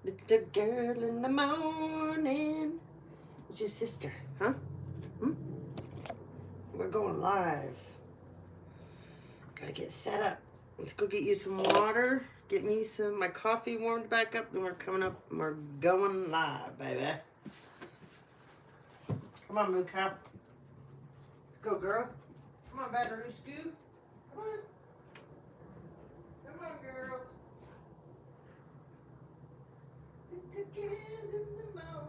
Little girl in the morning. It's your sister, huh? Hmm? We're going live. Gotta get set up. Let's go get you some water. Get me my coffee warmed back up. Then we're coming up and we're going live, baby. Come on, Moo Cow. Let's go, girl. Come on, Battery Scoop. Come on. Come on, girls. Little girls in the morning.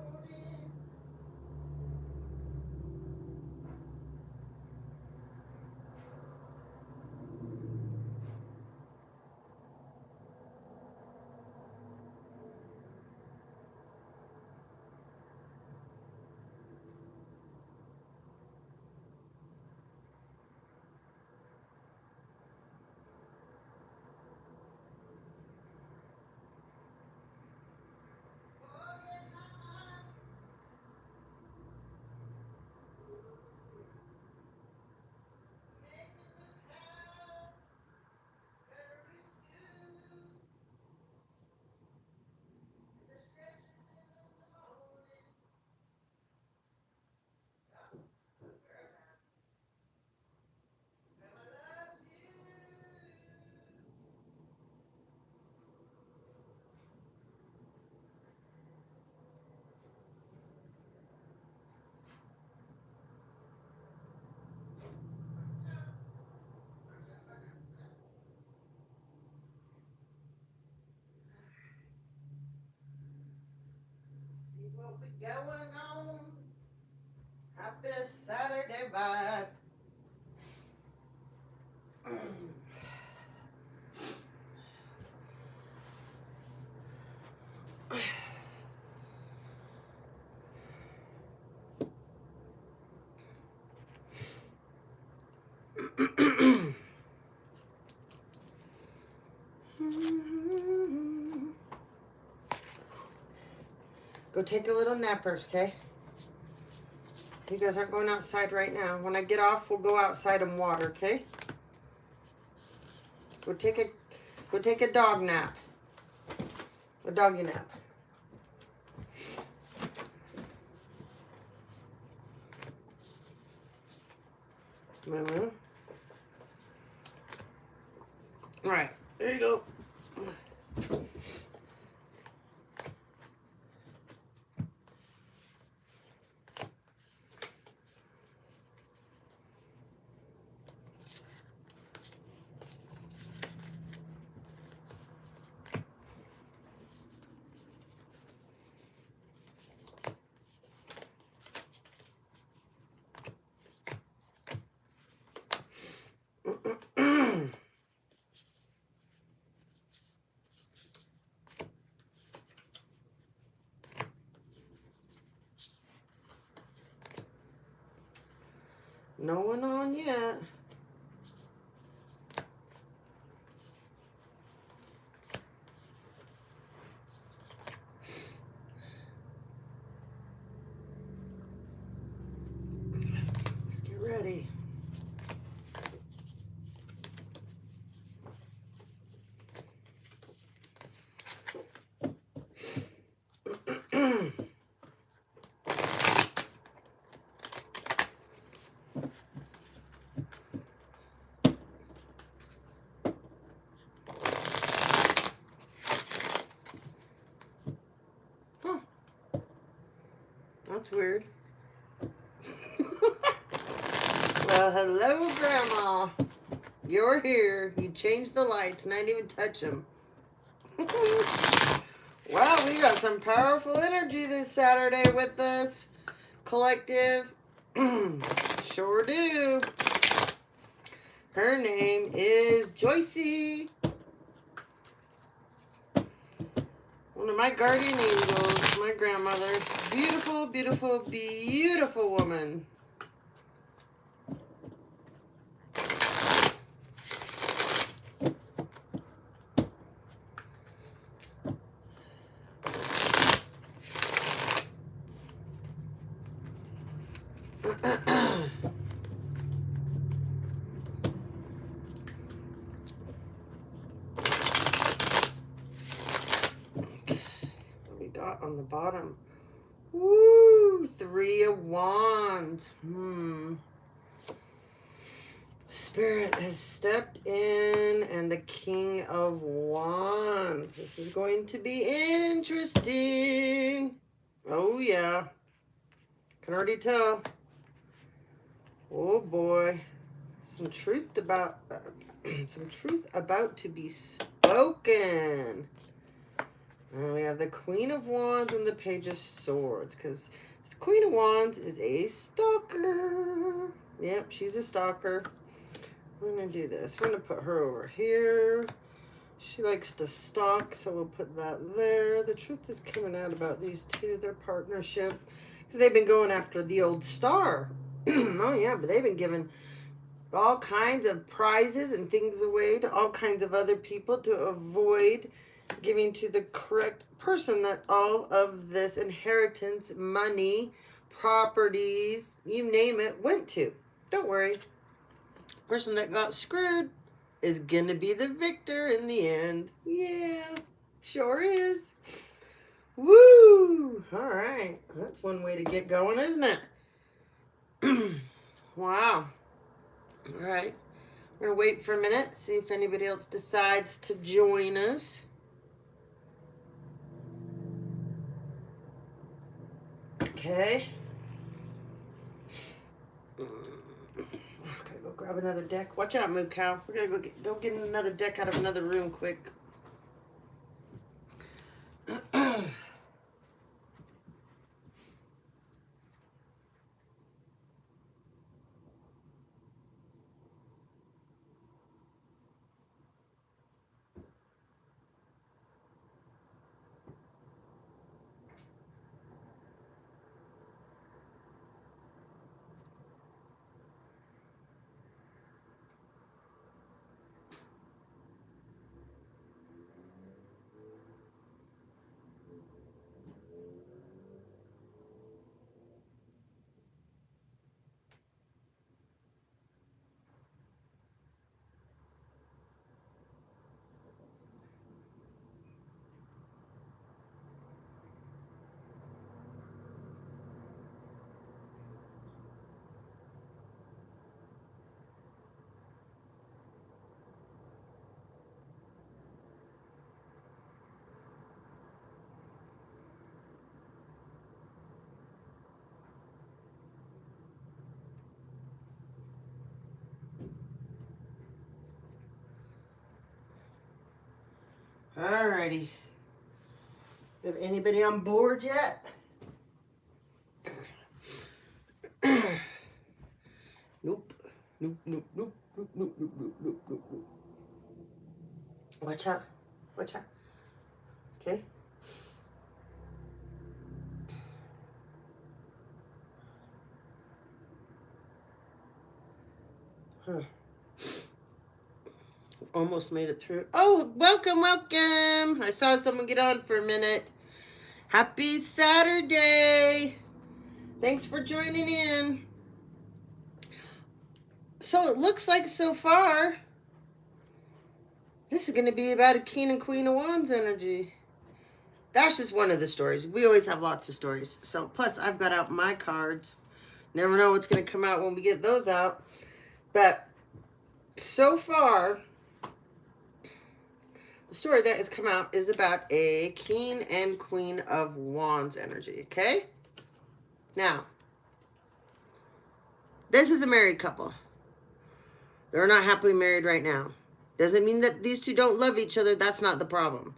See what we going on. Happy Saturday vibe. Go take a little nappers, okay? You guys aren't going outside right now. When I get off, we'll go outside and water, okay? Go take a dog nap. A doggy nap. All right, there you go. No one on yet. Let's get ready. That's weird. Well, hello, Grandma. You're here. You changed the lights and I didn't even touch them. Wow, we got some powerful energy this Saturday with this collective. Sure do. Her name is Joycey. One of my guardian angels, my grandmother. Beautiful, beautiful, beautiful woman. got on the bottom? Woo! 3 of Wands. Spirit has stepped in, and the King of Wands. This is going to be interesting. Oh, yeah. Can already tell. Oh, boy. Some truth about to be spoken. And we have the Queen of Wands and the Page of Swords, because this Queen of Wands is a stalker. Yep, she's a stalker. I'm going to do this. We're going to put her over here. She likes to stalk, so we'll put that there. The truth is coming out about these two, their partnership, because they've been going after the old star. Oh, yeah, but they've been giving all kinds of prizes and things away to all kinds of other people to avoid giving to the correct person that all of this inheritance, money, properties, you name it, went to. Don't worry. The person that got screwed is going to be the victor in the end. Yeah, sure is. Woo! All right. That's one way to get going, isn't it? Wow. All right. We're going to wait for a minute, see if anybody else decides to join us. Okay. Gotta go grab another deck. Watch out, Moo Cow. We're gonna go get another deck out of another room quick. Alrighty. Have anybody on board yet? Nope. Nope, nope, nope, nope, nope, nope, nope, nope, nope, nope. Watch out. Watch out. Okay. Huh. Almost made it through. Oh, welcome, welcome. I saw someone get on for a minute. Happy Saturday. Thanks for joining in. So it looks like so far, this is going to be about a King and Queen of Wands energy. That's just one of the stories. We always have lots of stories. So plus I've got out my cards. Never know what's going to come out when we get those out. But so far, the story that has come out is about a King and Queen of Wands energy, okay? Now, this is a married couple. They're not happily married right now. Doesn't mean that these two don't love each other. That's not the problem.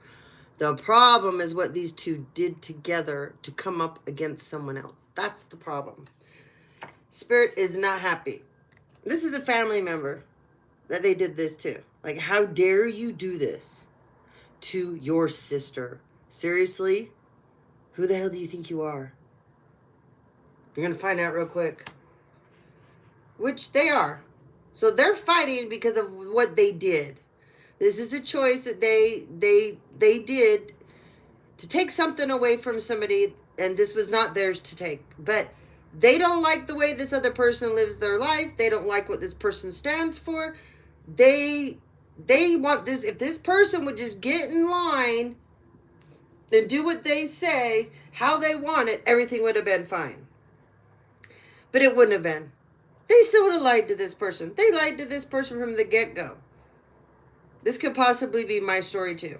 The problem is what these two did together to come up against someone else. That's the problem. Spirit is not happy. This is a family member that they did this to. Like, how dare you do this to your sister? Seriously? Who the hell do you think you are? You're going to find out real quick. Which they are. So they're fighting because of what they did. This is a choice that they did to take something away from somebody, and this was not theirs to take. But they don't like the way this other person lives their life. They don't like what this person stands for. They want this. If this person would just get in line, and do what they say, how they want it, everything would have been fine. But it wouldn't have been. They still would have lied to this person. They lied to this person from the get-go. This could possibly be my story too.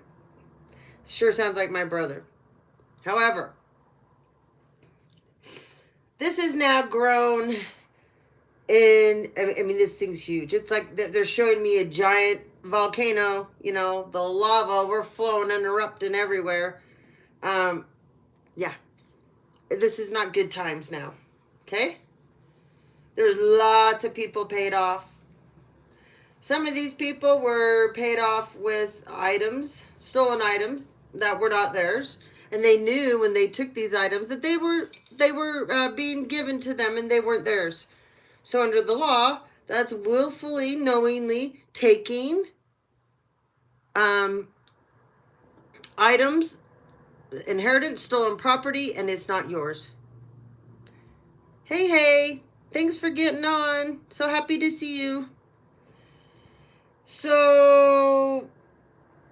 Sure sounds like my brother. However, this has now grown in, I mean, this thing's huge. It's like they're showing me a giant volcano, you know, the lava overflowing and erupting everywhere. Yeah. This is not good times now. Okay? There's lots of people paid off. Some of these people were paid off with items, stolen items that were not theirs. And they knew when they took these items that they were being given to them and they weren't theirs. So under the law, that's willfully, knowingly taking items, inheritance, stolen property, and it's not yours. Hey, thanks for getting on. So happy to see you. So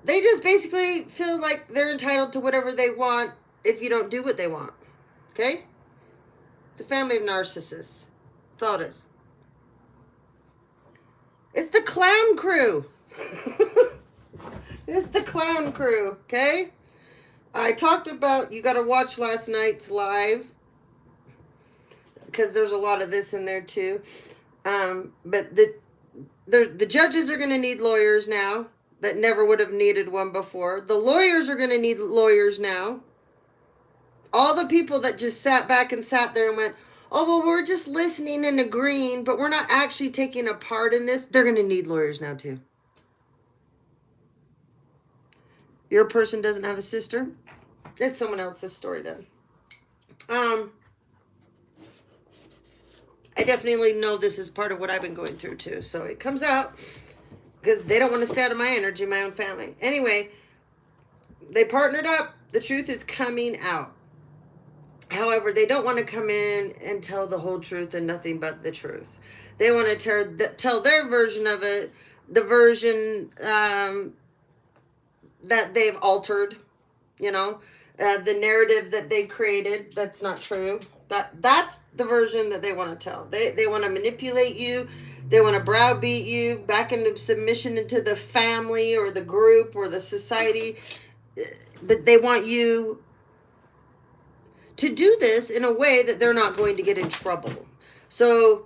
they just basically feel like they're entitled to whatever they want if you don't do what they want. Okay? It's a family of narcissists. That's all it is. It's the clown crew. It's the clown crew, okay? I talked about, you got to watch last night's live because there's a lot of this in there too. But the judges are going to need lawyers now that never would have needed one before. The lawyers are going to need lawyers now. All the people that just sat back and sat there and went, oh, well, we're just listening and agreeing, but we're not actually taking a part in this. They're going to need lawyers now too. Your person doesn't have a sister? It's someone else's story then. I definitely know this is part of what I've been going through too. So it comes out because they don't want to stay out of my energy, my own family. Anyway, they partnered up. The truth is coming out. However, they don't want to come in and tell the whole truth and nothing but the truth. They want to tell their version of it, the version that they've altered, you know, the narrative that they created that's not true. That's the version that they want to tell. They want to manipulate you. They want to browbeat you back into submission into the family or the group or the society. But they want you to do this in a way that they're not going to get in trouble. So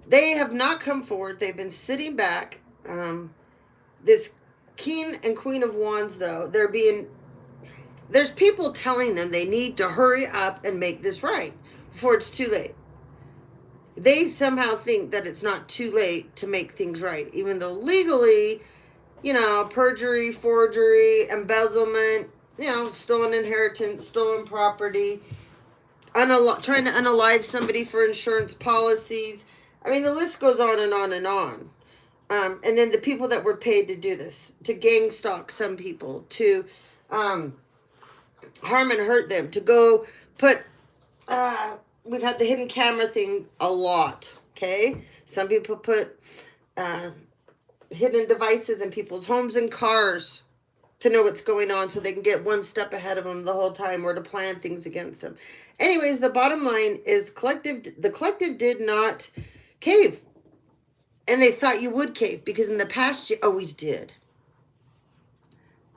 they have not come forward. They've been sitting back. This King and Queen of Wands, though, there's people telling them they need to hurry up and make this right before it's too late. They somehow think that it's not too late to make things right, even though legally, you know, perjury, forgery, embezzlement, you know, stolen inheritance, stolen property, trying to unalive somebody for insurance policies. I mean, the list goes on and on and on. And then the people that were paid to do this, to gang stalk some people, to harm and hurt them, to go put, we've had the hidden camera thing a lot, okay? Some people put hidden devices in people's homes and cars to know what's going on so they can get one step ahead of them the whole time or to plan things against them. Anyways, the bottom line is the collective did not cave. And they thought you would cave because in the past you always did.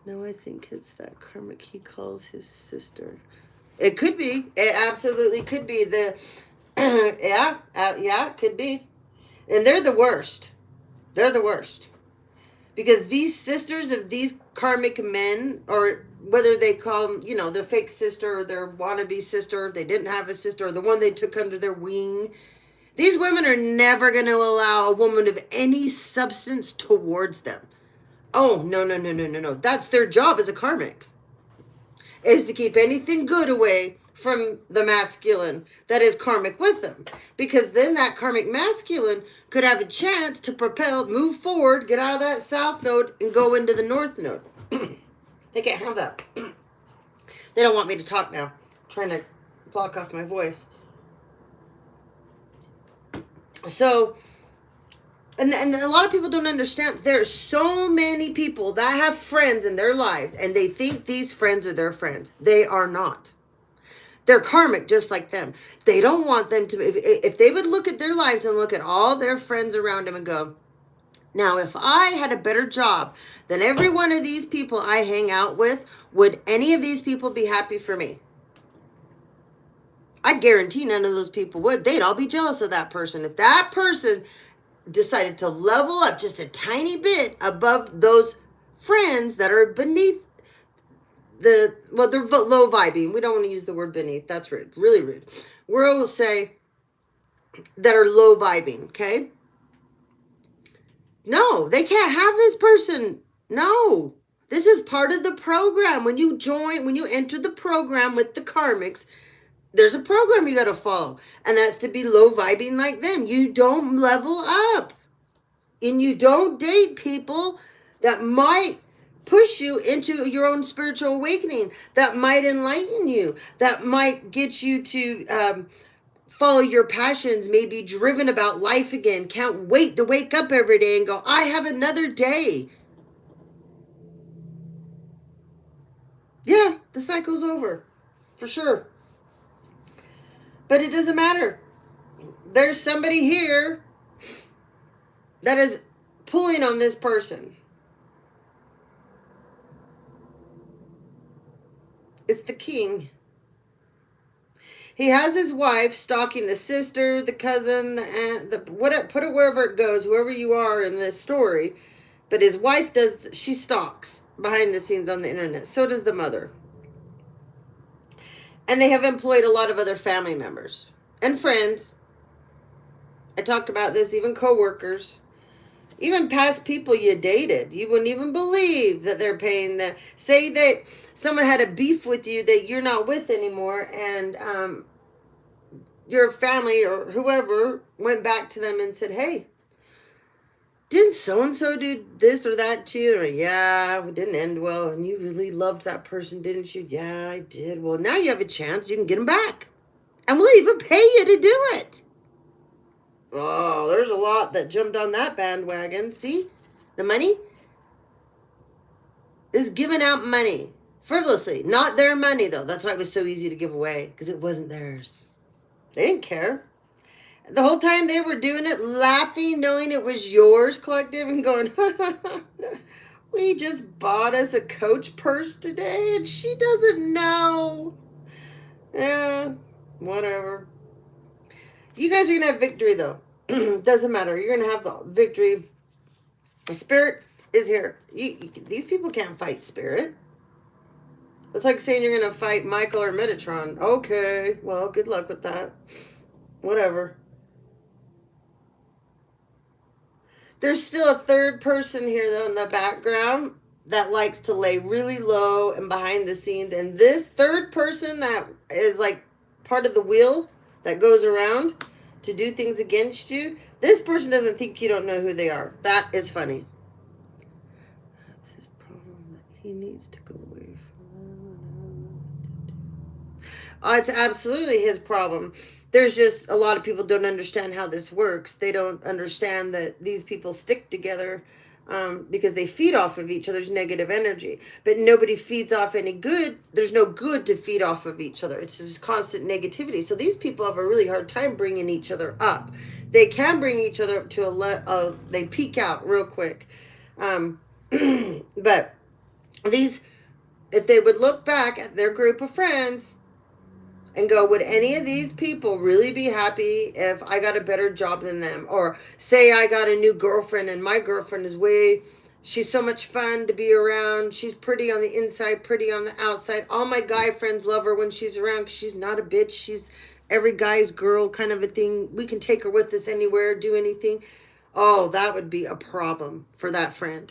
No, I think it's that karmic he calls his sister. It could be. It absolutely could be. Yeah, it could be. And they're the worst. They're the worst. Because these sisters of these karmic men, or whether they call them, you know, their fake sister or their wannabe sister, if they didn't have a sister, or the one they took under their wing, these women are never going to allow a woman of any substance towards them. Oh, no. That's their job as a karmic, is to keep anything good away from the masculine that is karmic with them. Because then that karmic masculine could have a chance to move forward, get out of that south node, and go into the north node. They can't have that. They don't want me to talk now. I'm trying to block off my voice. So, And a lot of people don't understand. There's so many people that have friends in their lives, and they think these friends are their friends. They are not. They're karmic, just like them. They don't want them to, if they would look at their lives and look at all their friends around them and go, now, if I had a better job than every one of these people I hang out with, would any of these people be happy for me? I guarantee none of those people would. They'd all be jealous of that person. If that person decided to level up just a tiny bit above those friends that are beneath they're low vibing. We don't want to use the word beneath. That's rude. Really rude. We'll say that are low vibing, okay? No, they can't have this person. No. This is part of the program. When you enter the program with the karmics, there's a program you got to follow. And that's to be low vibing like them. You don't level up. And you don't date people that might push you into your own spiritual awakening, that might enlighten you, that might get you to follow your passions, maybe driven about life again, can't wait to wake up every day and go, I have another day. Yeah, the cycle's over, for sure. But it doesn't matter. There's somebody here that is pulling on this person. It's the king. He has his wife stalking the sister, the cousin, the aunt, whatever, put it wherever it goes, whoever you are in this story. But his wife she stalks behind the scenes on the internet. So does the mother. And they have employed a lot of other family members and friends. I talked about this, even co-workers. Even past people you dated. You wouldn't even believe that they're paying the... Say that someone had a beef with you that you're not with anymore, and your family or whoever went back to them and said, hey, didn't so-and-so do this or that to you? Or, yeah, it didn't end well, and you really loved that person, didn't you? Yeah, I did. Well, now you have a chance. You can get them back. And we'll even pay you to do it. Oh, there's a lot that jumped on that bandwagon. See? The money is giving out money frivolously. Not their money, though. That's why it was so easy to give away, because it wasn't theirs. They didn't care. The whole time they were doing it, laughing, knowing it was yours, collective, and going, we just bought us a Coach purse today, and she doesn't know. Yeah, whatever. You guys are going to have victory, though. Doesn't matter. You're going to have the victory. The spirit is here. These people can't fight spirit. It's like saying you're going to fight Michael or Metatron. Okay, well, good luck with that. Whatever. There's still a third person here, though, in the background that likes to lay really low and behind the scenes. And this third person that is like part of the wheel that goes around to do things against you, this person doesn't think you don't know who they are. That is funny. That's his problem, that he needs to go away from that. It's absolutely his problem. There's just a lot of people don't understand how this works. They don't understand that these people stick together because they feed off of each other's negative energy. But nobody feeds off any good. There's no good to feed off of each other. It's just constant negativity. So these people have a really hard time bringing each other up. They can bring each other up to they peak out real quick. But these, if they would look back at their group of friends and go, would any of these people really be happy if I got a better job than them? Or say I got a new girlfriend and my girlfriend is she's so much fun to be around. She's pretty on the inside, pretty on the outside. All my guy friends love her when she's around because she's not a bitch. She's every guy's girl kind of a thing. We can take her with us anywhere, do anything. Oh, that would be a problem for that friend.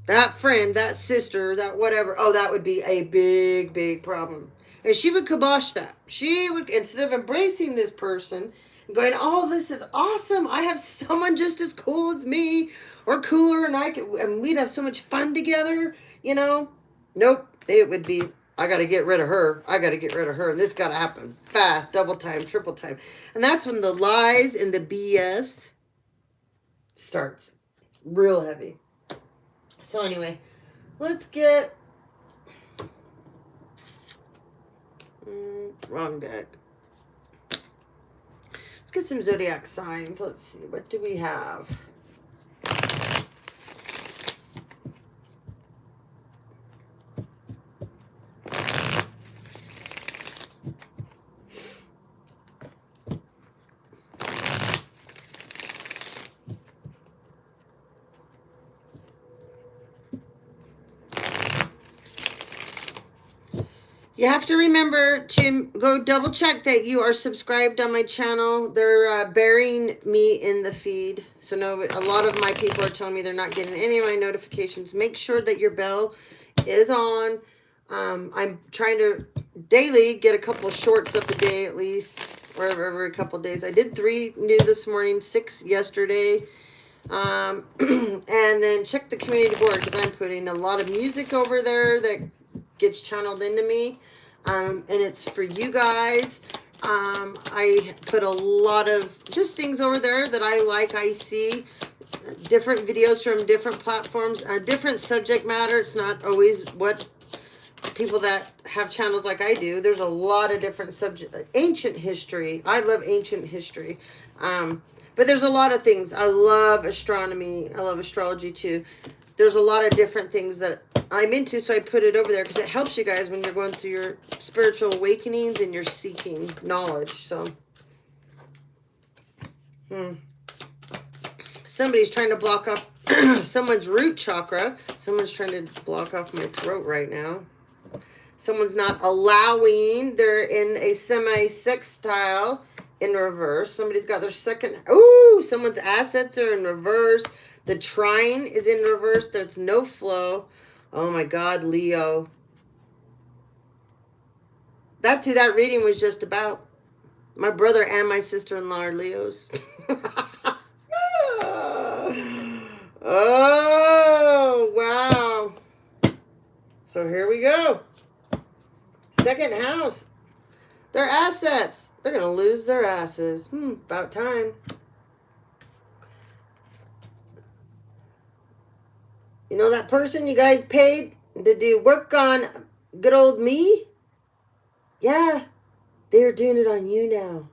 That friend, that sister, that whatever. Oh, that would be a big, big problem. And she would kibosh that. She would, instead of embracing this person and going, oh, this is awesome. I have someone just as cool as me or cooler and we'd have so much fun together, you know. Nope. It would be, I got to get rid of her. I got to get rid of her. And this got to happen fast, double time, triple time. And that's when the lies and the BS starts. Real heavy. So anyway, let's get... wrong deck. Let's get some zodiac signs. Let's see. What do we have? You have to remember to go double check that you are subscribed on my channel. They're burying me in the feed. So no, a lot of my people are telling me they're not getting any of my notifications. Make sure that your bell is on. I'm trying to daily get a couple of shorts up a day at least, or every couple of days. I did 3 new this morning, 6 yesterday. And then check the community board because I'm putting a lot of music over there that gets channeled into me, and it's for you guys. I put a lot of just things over there that I like. I see different videos from different platforms, different subject matter. It's not always what people that have channels like I do. There's a lot of different subject, ancient history. I love ancient history. But there's a lot of things. I love astronomy. I love astrology too. There's a lot of different things that I'm into, so I put it over there because it helps you guys when you're going through your spiritual awakenings and you're seeking knowledge. So, somebody's trying to block off someone's root chakra. Someone's trying to block off my throat right now. Someone's not allowing. They're in a semi-sextile in reverse. Somebody's got their second. Ooh, someone's assets are in reverse. The trine is in reverse. There's no flow. Oh my God, Leo. That's who that reading was just about. My brother and my sister-in-law are Leos. Oh, wow. So here we go. Second house. Their assets. They're going to lose their asses. About time. You know that person you guys paid to do work on good old me? Yeah, they're doing it on you now.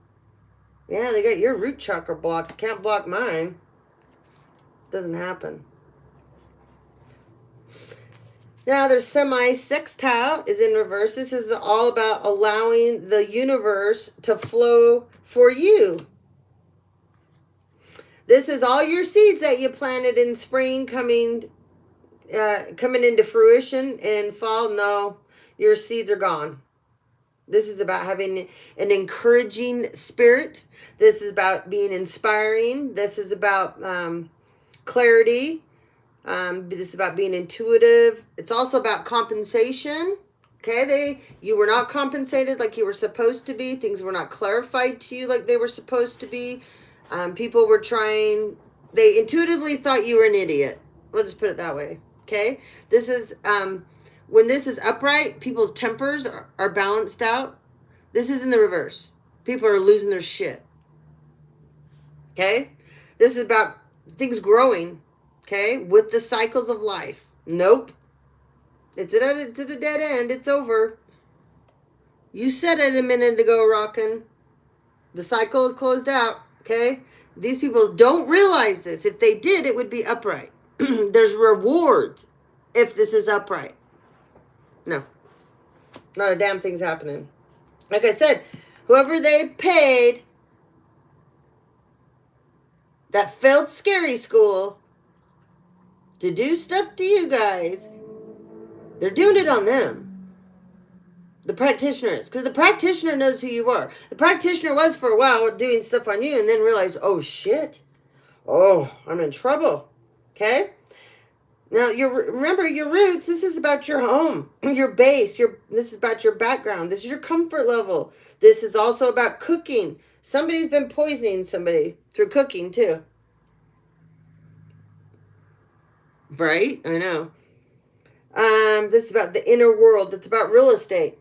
Yeah, they got your root chakra blocked. Can't block mine. Doesn't happen. Now their semi-sextile is in reverse. This is all about allowing the universe to flow for you. This is all your seeds that you planted in spring coming into fruition in fall. No, your seeds are gone. This is about having an encouraging spirit. This is about being inspiring. This is about clarity. This is about being intuitive. It's also about compensation. Okay, you were not compensated like you were supposed to be. Things were not clarified to you like they were supposed to be. People were trying. They intuitively thought you were an idiot. We'll just put it that way. Okay, this is when this is upright, people's tempers are balanced out. This is in the reverse. People are losing their shit. Okay, this is about things growing. Okay, with the cycles of life. Nope, it's at a dead end. It's over. You said it a minute ago, Rockin'. The cycle is closed out. Okay, these people don't realize this. If they did, it would be upright. There's rewards if this is upright. No, not a damn thing's happening. Like I said, whoever they paid that failed scary school to do stuff to you guys, they're doing it on them. The practitioner is. Because the practitioner knows who you are. The practitioner was for a while doing stuff on you and then realized, oh shit. Oh, I'm in trouble. Okay? Now, remember your roots. This is about your home, your base. This is about your background. This is your comfort level. This is also about cooking. Somebody's been poisoning somebody through cooking too. Right? I know. This is about the inner world. It's about real estate.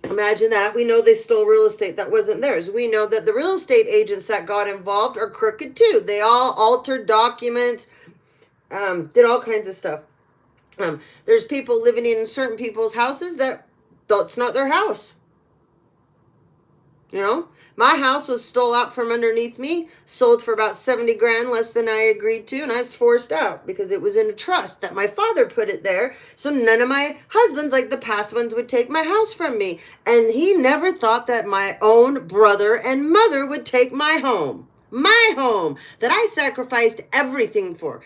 Imagine that. We know they stole real estate that wasn't theirs. We know that the real estate agents that got involved are crooked too. They all altered documents, did all kinds of stuff. There's people living in certain people's houses that's not their house. You know, my house was stole out from underneath me, sold for about 70 grand less than I agreed to, and I was forced out because it was in a trust that my father put it there, so none of my husbands, like the past ones, would take my house from me. And he never thought that my own brother and mother would take my home that I sacrificed everything for.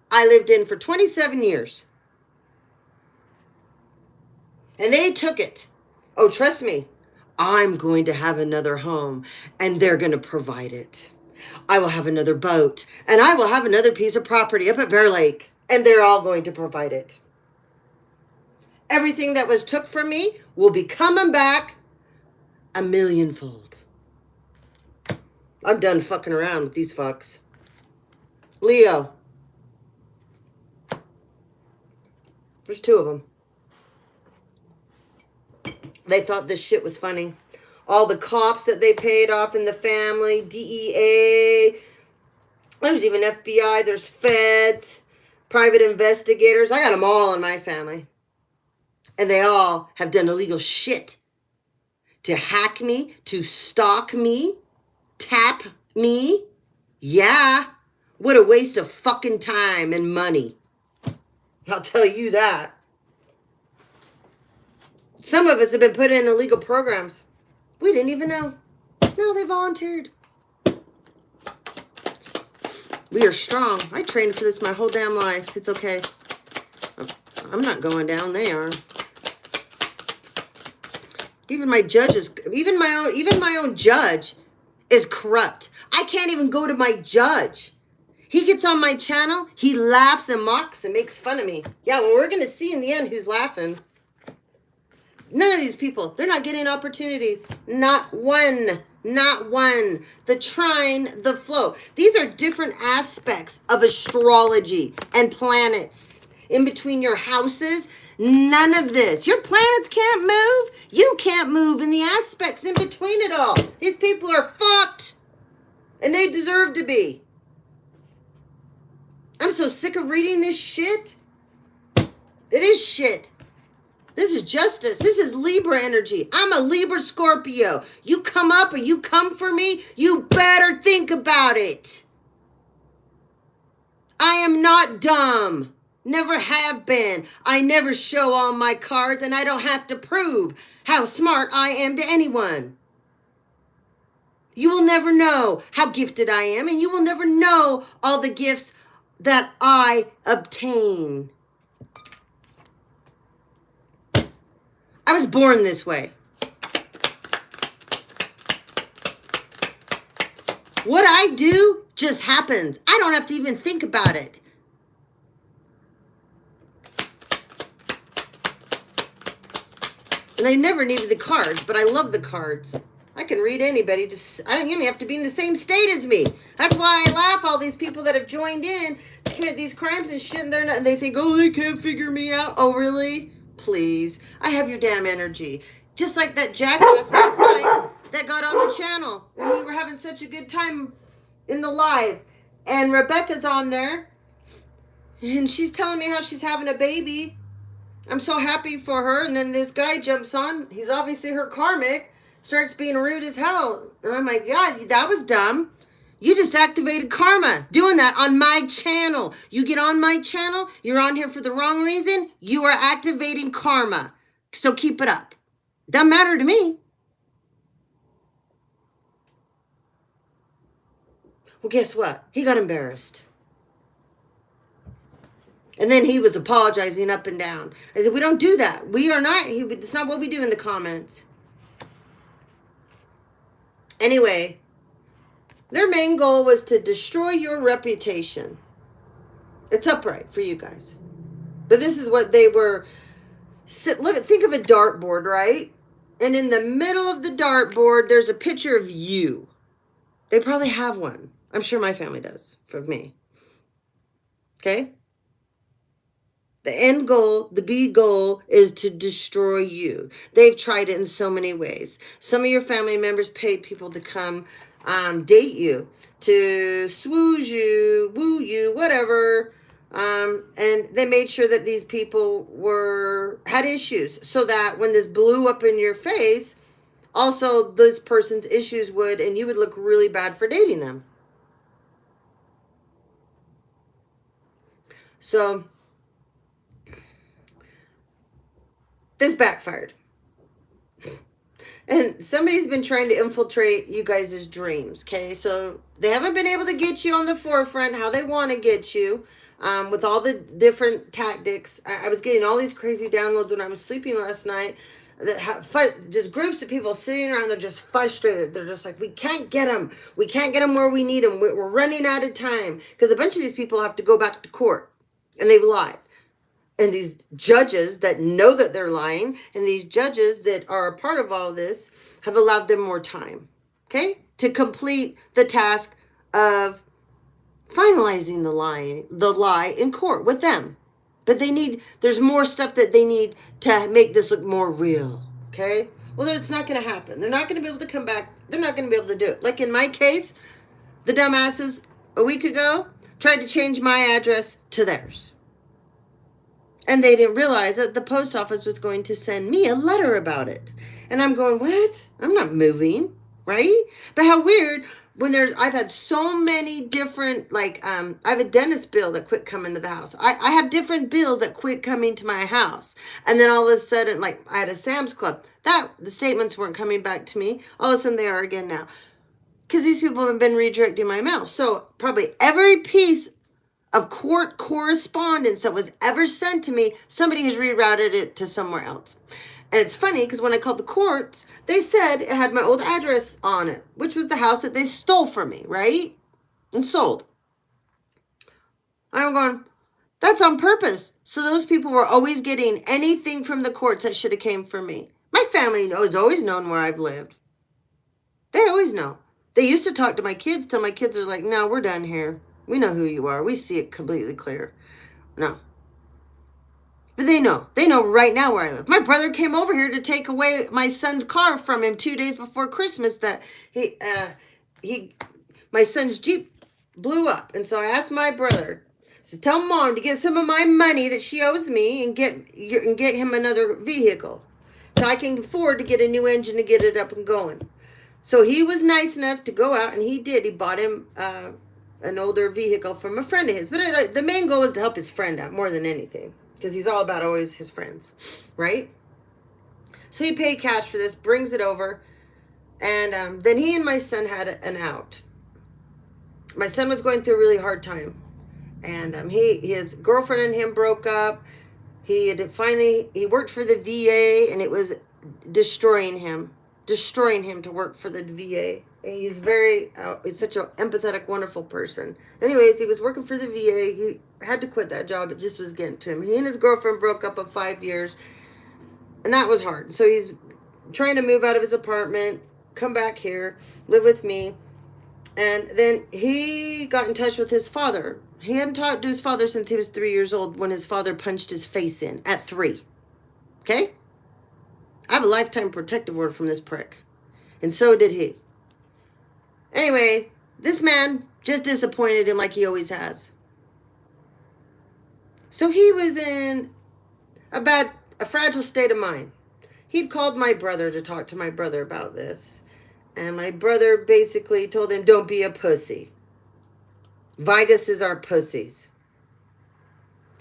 I lived in for 27 years. And they took it. Oh, trust me. I'm going to have another home, and they're going to provide it. I will have another boat, and I will have another piece of property up at Bear Lake, and they're all going to provide it. Everything that was took from me will be coming back a millionfold. I'm done fucking around with these fucks. Leo. There's 2 of them. They thought this shit was funny. All the cops that they paid off in the family, DEA, there's even FBI, there's feds, private investigators. I got them all in my family. And they all have done illegal shit to hack me, to stalk me, tap me. Yeah, what a waste of fucking time and money. I'll tell you that. Some of us have been put in illegal programs. We didn't even know. No, they volunteered. We are strong. I trained for this my whole damn life. It's okay. I'm not going down. They are. Even my judges, even my own judge is corrupt. I can't even go to my judge. He gets on my channel. He laughs and mocks and makes fun of me. Yeah, well, we're going to see in the end who's laughing. None of these people, they're not getting opportunities. Not one. Not one. The trine, the flow. These are different aspects of astrology and planets. In between your houses, none of this. Your planets can't move. You can't move in the aspects in between it all. These people are fucked. And they deserve to be. I'm so sick of reading this shit. It is shit. This is justice. This is Libra energy. I'm a Libra Scorpio. You come up or you come for me, you better think about it. I am not dumb. Never have been. I never show all my cards, and I don't have to prove how smart I am to anyone. You will never know how gifted I am, and you will never know all the gifts that I obtain. I was born this way. What I do just happens. I don't have to even think about it. And I never needed the cards, but I love the cards. I can read anybody. I don't even have to be in the same state as me. That's why I laugh all these people that have joined in to commit these crimes and shit, and they think, oh, they can't figure me out. Oh, really? Please. I have your damn energy. Just like that jackass last night that got on the channel. And we were having such a good time in the live. And Rebecca's on there. And she's telling me how she's having a baby. I'm so happy for her. And then this guy jumps on. He's obviously her karmic. Starts being rude as hell. And I'm like, yeah, that was dumb. You just activated karma doing that on my channel. You get on my channel, you're on here for the wrong reason, you are activating karma. So keep it up. Doesn't matter to me. Well, guess what? He got embarrassed. And then he was apologizing up and down. I said, we don't do that. We are not, it's not what we do in the comments. Anyway, their main goal was to destroy your reputation. It's upright for you guys. But this is what they were. Think of a dartboard, right? And in the middle of the dartboard, there's a picture of you. They probably have one. I'm sure my family does, for me. Okay? The end goal, the B goal, is to destroy you. They've tried it in so many ways. Some of your family members paid people to come date you, to swooze you, woo you, whatever. And they made sure that these people had issues, so that when this blew up in your face, also this person's issues would, and you would look really bad for dating them. So this backfired. And somebody's been trying to infiltrate you guys' dreams, okay? So they haven't been able to get you on the forefront how they want to get you, with all the different tactics. I was getting all these crazy downloads when I was sleeping last night. Just groups of people sitting around, they're just frustrated. They're just like, we can't get them. We can't get them where we need them. We're running out of time. Because a bunch of these people have to go back to court, and they've lied. And these judges that know that they're lying, and these judges that are a part of all this, have allowed them more time, okay, to complete the task of finalizing the lie in court with them. But there's more stuff that they need to make this look more real, okay? Well, then it's not going to happen. They're not going to be able to come back. They're not going to be able to do it. Like in my case, the dumbasses a week ago tried to change my address to theirs. And they didn't realize that the post office was going to send me a letter about it. And I'm going, what? I'm not moving, right? But how weird when I've had so many different, I have a dentist bill that quit coming to the house. I have different bills that quit coming to my house. And then all of a sudden, I had a Sam's Club. The statements weren't coming back to me. All of a sudden they are again now. Because these people have been redirecting my mail. So probably every piece of court correspondence that was ever sent to me, somebody has rerouted it to somewhere else. And it's funny because when I called the courts, they said it had my old address on it, which was the house that they stole from me, right? And sold. I'm going, that's on purpose. So those people were always getting anything from the courts that should have came from me. My family has always known where I've lived. They always know. They used to talk to my kids till my kids are like, no, we're done here. We know who you are. We see it completely clear. No. But they know. They know right now where I live. My brother came over here to take away my son's car from him 2 days before Christmas that my son's Jeep blew up. And so I asked my brother, tell Mom to get some of my money that she owes me and get him another vehicle. So I can afford to get a new engine to get it up and going. So he was nice enough to go out, and he did. He bought him an older vehicle from a friend of his. But the main goal is to help his friend out more than anything, because he's all about always his friends, right? So he paid cash for this, brings it over, and then he and my son had an out. My son was going through a really hard time, and his girlfriend and him broke up. He worked for the VA, and it was destroying him to work for the VA. He's he's such an empathetic, wonderful person. Anyways, he was working for the VA. He had to quit that job. It just was getting to him. He and his girlfriend broke up of 5 years, and that was hard. So he's trying to move out of his apartment, come back here, live with me. And then he got in touch with his father. He hadn't talked to his father since he was 3 years old, when his father punched his face in at 3. Okay? I have a lifetime protective order from this prick. And so did he. Anyway, this man just disappointed him like he always has. So he was in a fragile state of mind. He'd called my brother to talk to my brother about this. And my brother basically told him, don't be a pussy. Viguses aren't pussies.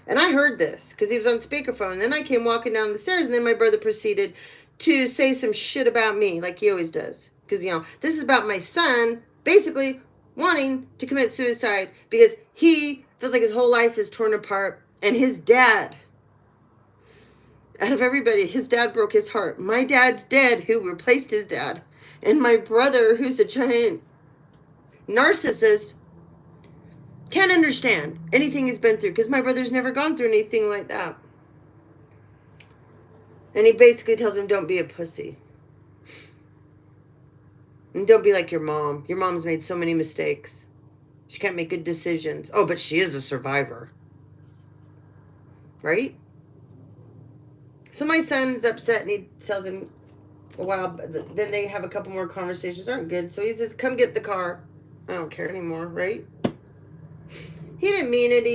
And I heard this because he was on speakerphone. And then I came walking down the stairs, and then my brother proceeded to say some shit about me like he always does. Because, this is about my son basically wanting to commit suicide because he feels like his whole life is torn apart. And his dad, out of everybody, his dad broke his heart. My dad's dead, who replaced his dad. And my brother, who's a giant narcissist, can't understand anything he's been through because my brother's never gone through anything like that. And he basically tells him, don't be a pussy. And don't be like your mom. Your mom's made so many mistakes. She can't make good decisions. Oh, but she is a survivor. right? So my son's upset and he tells him a while, then they have a couple more conversations, aren't good. So he says, come get the car. I don't care anymore, right? He didn't mean it.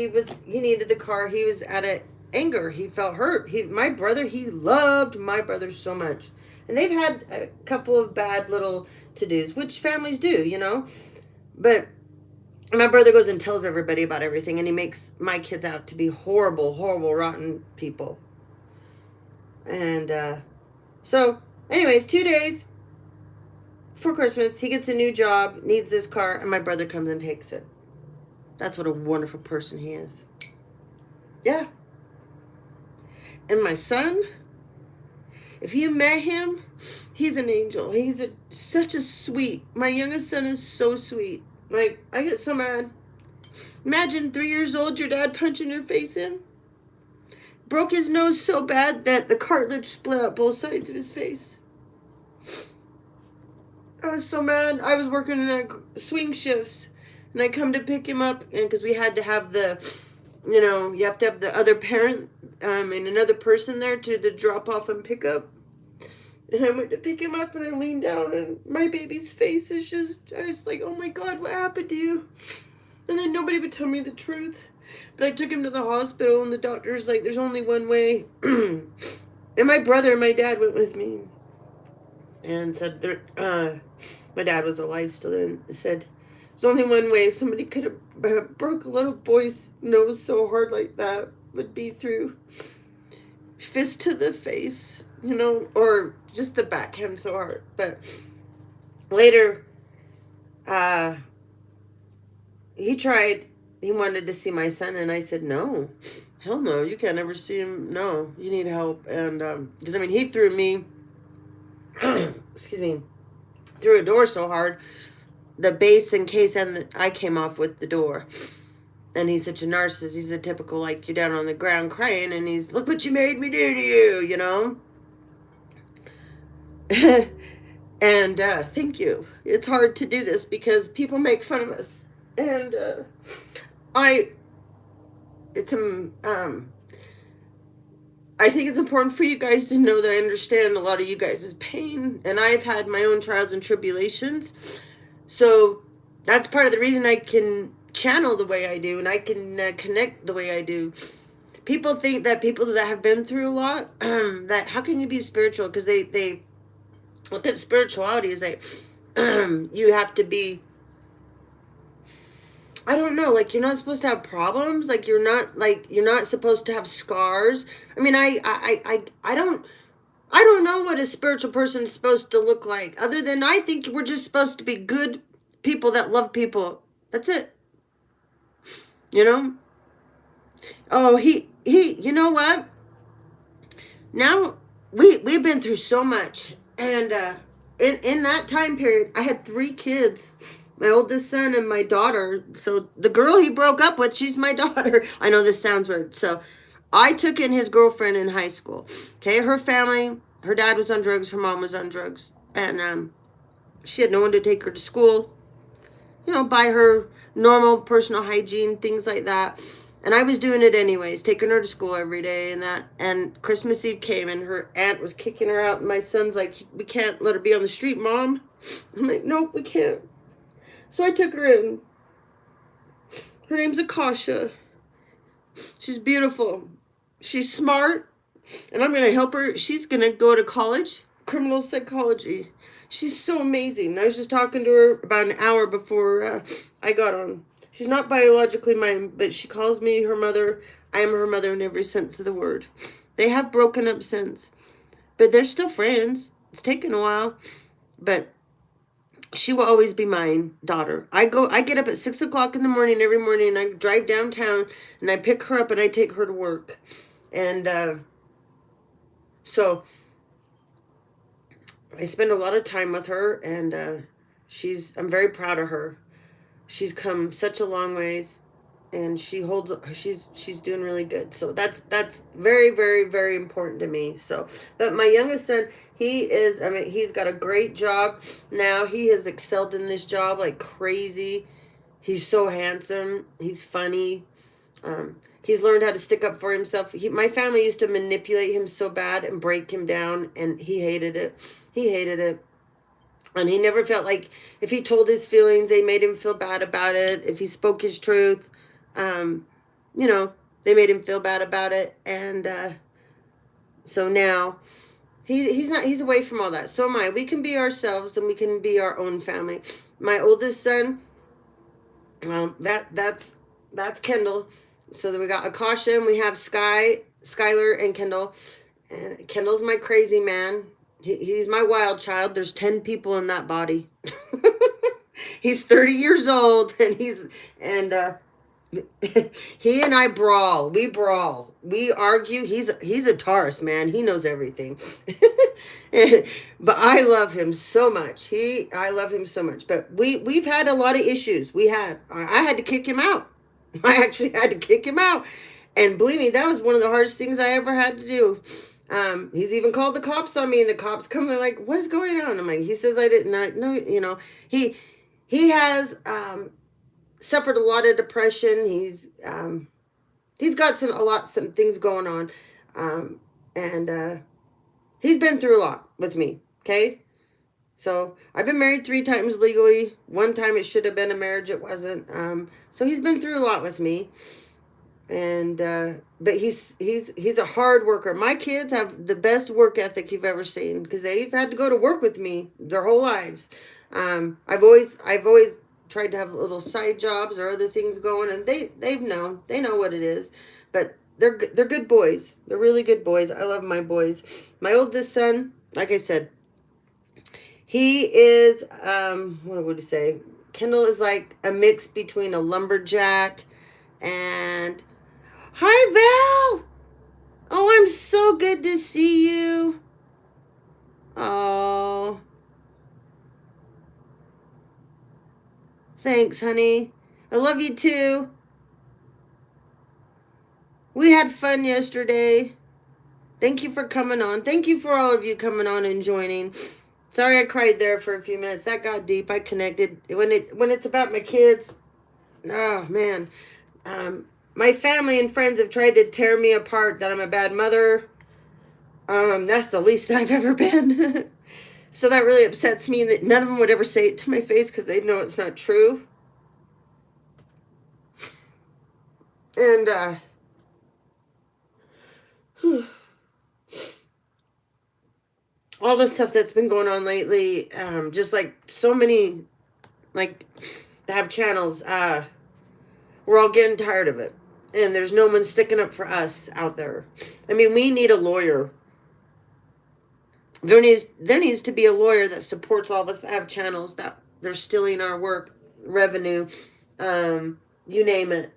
He needed the car. He was out of anger. He felt hurt. He loved my brother so much. And they've had a couple of bad little to-dos, which families do, you know. But my brother goes and tells everybody about everything, and he makes my kids out to be horrible, horrible, rotten people. And so, anyways, 2 days before Christmas, he gets a new job, needs this car, and my brother comes and takes it. That's what a wonderful person he is. Yeah. And my son, if you met him, he's an angel. He's such a sweet. My youngest son is so sweet. Like, I get so mad. Imagine 3 years old, your dad punching your face in. Broke his nose so bad that the cartilage split out both sides of his face. I was so mad. I was working in swing shifts. And I come to pick him up, and because we had to have you have to have the other parent and another person there to the drop off and pick up. And I went to pick him up, and I leaned down, and my baby's face is just, I was like, oh my God, what happened to you? And then nobody would tell me the truth. But I took him to the hospital, and the doctor's like, there's only one way. And my brother and my dad went with me and said, my dad was alive still then, said, there's only one way somebody could have broke a little boy's nose so hard like that would be through fist to the face, you know, or just the backhand so hard. But later, he wanted to see my son, and I said, no, hell no, you can't ever see him. No, you need help. And, because, he threw me, through a door so hard, the base and case and I came off with the door. And he's such a narcissist. He's the typical, like, you're down on the ground crying, and he's, look what you made me do to you, you know? And thank you. It's hard to do this because people make fun of us. And I think it's important for you guys to know that I understand a lot of you guys' pain. And I've had my own trials and tribulations. So that's part of the reason I can channel the way I do, and I can connect the way I do. People think that people that have been through a lot, that how can you be spiritual? Because they look at spirituality as like you have to be, I don't know, like you're not supposed to have problems, like you're not supposed to have scars. I don't know what a spiritual person is supposed to look like, other than I think we're just supposed to be good people that love people. That's it. You know? Oh, you know what? Now, we've been through so much. And in that time period, I had 3 kids. My oldest son and my daughter. So the girl he broke up with, she's my daughter. I know this sounds weird. So I took in his girlfriend in high school. Okay, her family, her dad was on drugs, her mom was on drugs. And she had no one to take her to school. You know, buy her normal personal hygiene, things like that. And I was doing it anyways, taking her to school every day and that. And Christmas Eve came and her aunt was kicking her out. And my son's like, we can't let her be on the street, Mom. I'm like, nope, we can't. So I took her in. Her name's Akasha. She's beautiful. She's smart. And I'm going to help her. She's going to go to college, criminal psychology. She's so amazing. I was just talking to her about an hour before I got on. She's not biologically mine, but she calls me her mother. I am her mother in every sense of the word. They have broken up since, but they're still friends. It's taken a while, but she will always be my daughter. I get up at 6 o'clock in the morning every morning, and I drive downtown, and I pick her up, and I take her to work. And so I spend a lot of time with her, and I'm very proud of her. She's come such a long ways, and she's doing really good. So that's very, very, very important to me. So, but my youngest son, he's got a great job now. He has excelled in this job like crazy. He's so handsome. He's funny. He's learned how to stick up for himself. My family used to manipulate him so bad and break him down, and he hated it. He hated it. And he never felt like if he told his feelings, they made him feel bad about it. If he spoke his truth, you know, they made him feel bad about it. And so now he's away from all that. So am I. We can be ourselves and we can be our own family. My oldest son, that's Kendall. So then we got Akasha and we have Skylar and Kendall. And Kendall's my crazy man. He's my wild child. There's 10 people in that body. He's 30 years old and he and I brawl. We brawl. We argue. He's a Taurus, man. He knows everything. But I love him so much. I love him so much. But we've had a lot of issues. I had to kick him out. I actually had to kick him out. And believe me, that was one of the hardest things I ever had to do. He's even called the cops on me, and the cops come, they're like, what is going on? I'm like, he says I didn't know, you know, he has suffered a lot of depression. He's got some things going on. And he's been through a lot with me. Okay. So I've been married 3 times legally. 1 time it should have been a marriage. It wasn't. So he's been through a lot with me. And but he's a hard worker. My kids have the best work ethic you've ever seen because they've had to go to work with me their whole lives. I've always tried to have little side jobs or other things going, and they know what it is. But they're good boys. They're really good boys. I love my boys. My oldest son, like I said, he is what would you say? Kendall is like a mix between a lumberjack and hi, Val. Oh, I'm so good to see you. Oh. Thanks, honey. I love you too. We had fun yesterday. Thank you for coming on. Thank you for all of you coming on and joining. Sorry I cried there for a few minutes. That got deep. I connected. When it's about my kids, oh, man. My family and friends have tried to tear me apart, that I'm a bad mother. That's the least I've ever been. So that really upsets me that none of them would ever say it to my face because they know it's not true. And, all the stuff that's been going on lately, just like so many, like, that have channels, we're all getting tired of it. And there's no one sticking up for us out there. I mean, we need a lawyer. There needs to be a lawyer that supports all of us that have channels that they're stealing our work, revenue, you name it.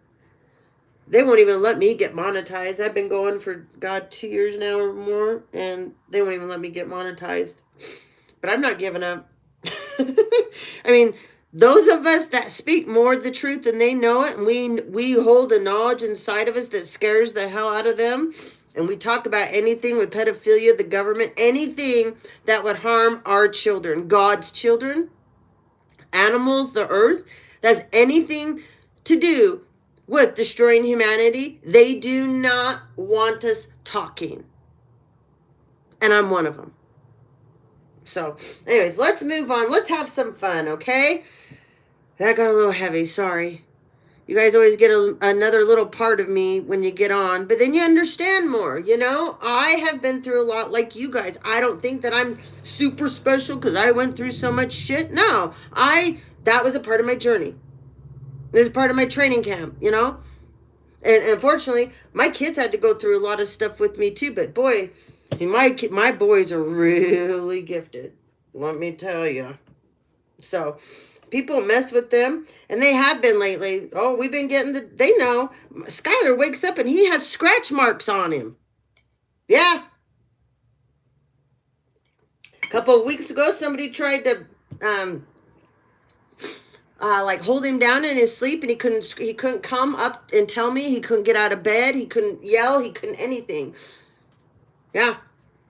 They won't even let me get monetized. I've been going for, 2 years now or more, and they won't even let me get monetized. But I'm not giving up. I mean, those of us that speak more the truth than they know it, and we hold a knowledge inside of us that scares the hell out of them, and we talk about anything with pedophilia, the government, anything that would harm our children, God's children, animals, the earth, that's anything to do with destroying humanity, they do not want us talking. And I'm one of them. So, anyways, let's move on. Let's have some fun, okay? That got a little heavy, sorry. You guys always get another little part of me when you get on, but then you understand more, you know? I have been through a lot like you guys. I don't think that I'm super special because I went through so much shit. No, that was a part of my journey. This is part of my training camp, you know? And unfortunately, my kids had to go through a lot of stuff with me too, but boy, my boys are really gifted, let me tell you. So, people mess with them, and they have been lately. Oh, we've been getting they know. Skylar wakes up and he has scratch marks on him. Yeah. A couple of weeks ago, somebody tried to, like hold him down in his sleep, and he couldn't come up and tell me. He couldn't get out of bed. He couldn't yell. He couldn't anything. Yeah.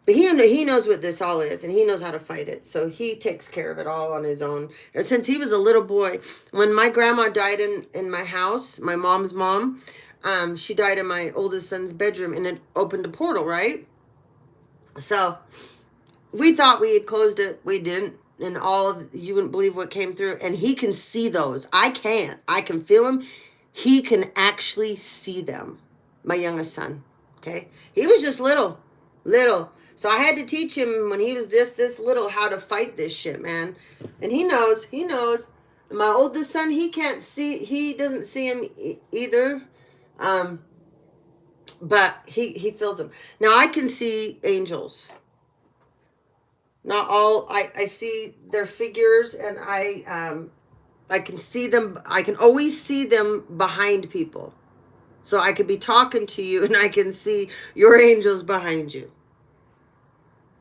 But he knows what this all is, and he knows how to fight it. So he takes care of it all on his own. And since he was a little boy, when my grandma died in my house, my mom's mom, She died in my oldest son's bedroom, and it opened a portal, right? So we thought we had closed it. We didn't. And you wouldn't believe what came through. And he can see those. I can't. I can feel them. He can actually see them. My youngest son. Okay. He was just little. So I had to teach him when he was just this little how to fight this shit, man. And he knows. My oldest son, he can't see. He doesn't see him either. But he feels them. Now I can see angels. Not all. I see their figures, and I can see them. I can always see them behind people. So I could be talking to you, and I can see your angels behind you.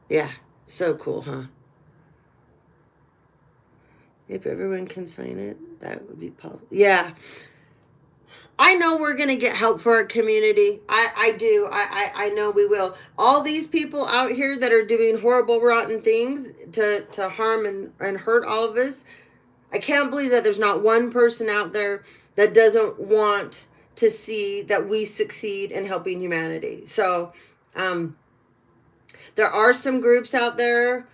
Yeah, so cool, huh? If everyone can sign it, that would be possible. Yeah. I know we're going to get help for our community. I do. I know we will. All these people out here that are doing horrible, rotten things to harm and hurt all of us, I can't believe that there's not one person out there that doesn't want to see that we succeed in helping humanity. So, there are some groups out there.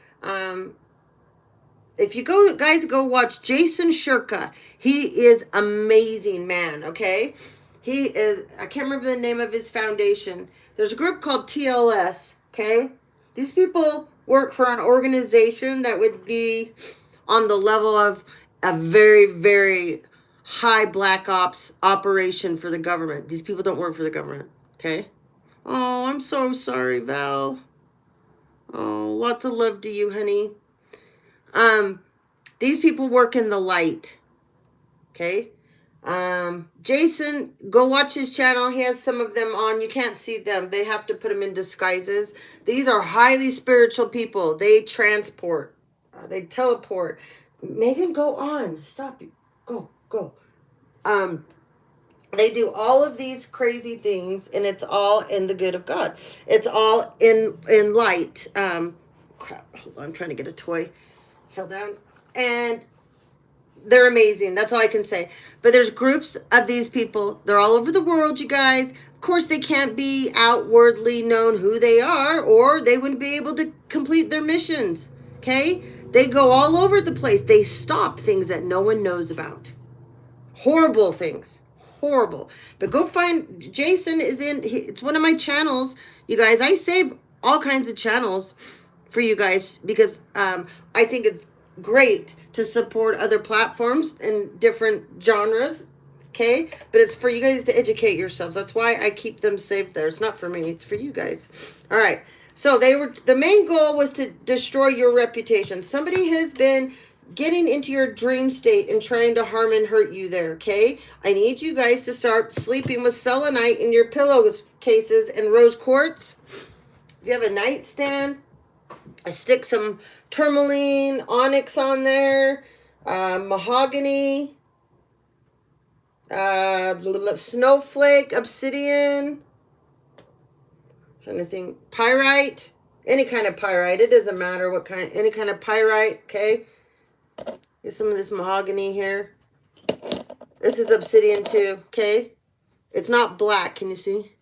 If you go watch Jason Shurka. He is amazing, man, okay? He is, I can't remember the name of his foundation. There's a group called TLS, okay? These people work for an organization that would be on the level of a very, very high black ops operation for the government. These people don't work for the government, okay? Oh, I'm so sorry, Val. Oh, lots of love to you, honey. These people work in the light. Okay. Jason, go watch his channel. He has some of them on. You can't see them. They have to put them in disguises. These are highly spiritual people. They transport. They teleport. Megan, go on. Stop. Go. They do all of these crazy things, and it's all in the good of God. It's all in light. Crap. Hold on. I'm trying to get a toy. Fell down. And they're amazing. That's all I can say. But there's groups of these people. They're all over the world, you guys. Of course, they can't be outwardly known who they are, or they wouldn't be able to complete their missions. Okay? They go all over the place. They stop things that no one knows about. Horrible things. Horrible. But go find, Jason is in, it's one of my channels. You guys, I save all kinds of channels for you guys because I think it's great to support other platforms in different genres, okay? But it's for you guys to educate yourselves. That's why I keep them saved there. It's not for me. It's for you guys. All right. So the main goal was to destroy your reputation. Somebody has been getting into your dream state and trying to harm and hurt you there, okay? I need you guys to start sleeping with selenite in your pillowcases and rose quartz. If you have a nightstand, I stick some tourmaline, onyx on there, mahogany, snowflake, obsidian, trying to think, pyrite, any kind of pyrite. It doesn't matter what kind, any kind of pyrite, okay? Get some of this mahogany here. This is obsidian too, okay? It's not black, can you see?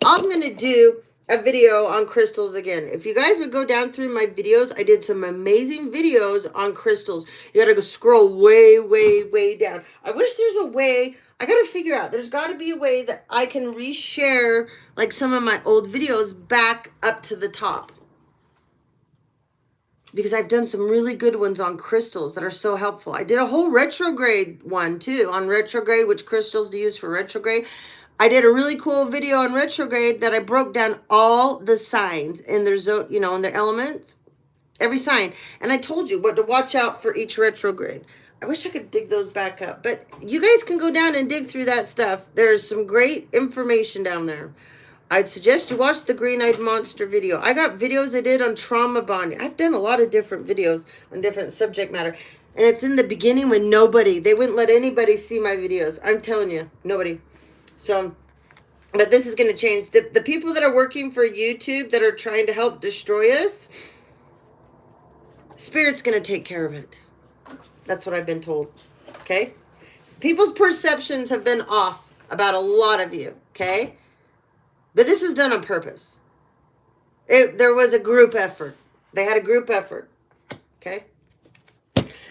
I'm going to do a video on crystals again. If you guys would go down through my videos, I did some amazing videos on crystals. You gotta go scroll way, way, way down. I wish there's a way, I gotta figure out, there's gotta be a way that I can reshare like some of my old videos back up to the top. Because I've done some really good ones on crystals that are so helpful. I did a whole retrograde one too, on retrograde, which crystals to use for retrograde. I did a really cool video on retrograde that I broke down all the signs in their, in their elements, every sign. And I told you what to watch out for each retrograde. I wish I could dig those back up. But you guys can go down and dig through that stuff. There's some great information down there. I'd suggest you watch the Green-Eyed Monster video. I got videos I did on trauma bonding. I've done a lot of different videos on different subject matter. And it's in the beginning when they wouldn't let anybody see my videos. I'm telling you, nobody. So, but this is going to change. The people that are working for YouTube that are trying to help destroy us, Spirit's going to take care of it. That's what I've been told. Okay? People's perceptions have been off about a lot of you, okay? But this was done on purpose. There was a group effort. They had a group effort, okay?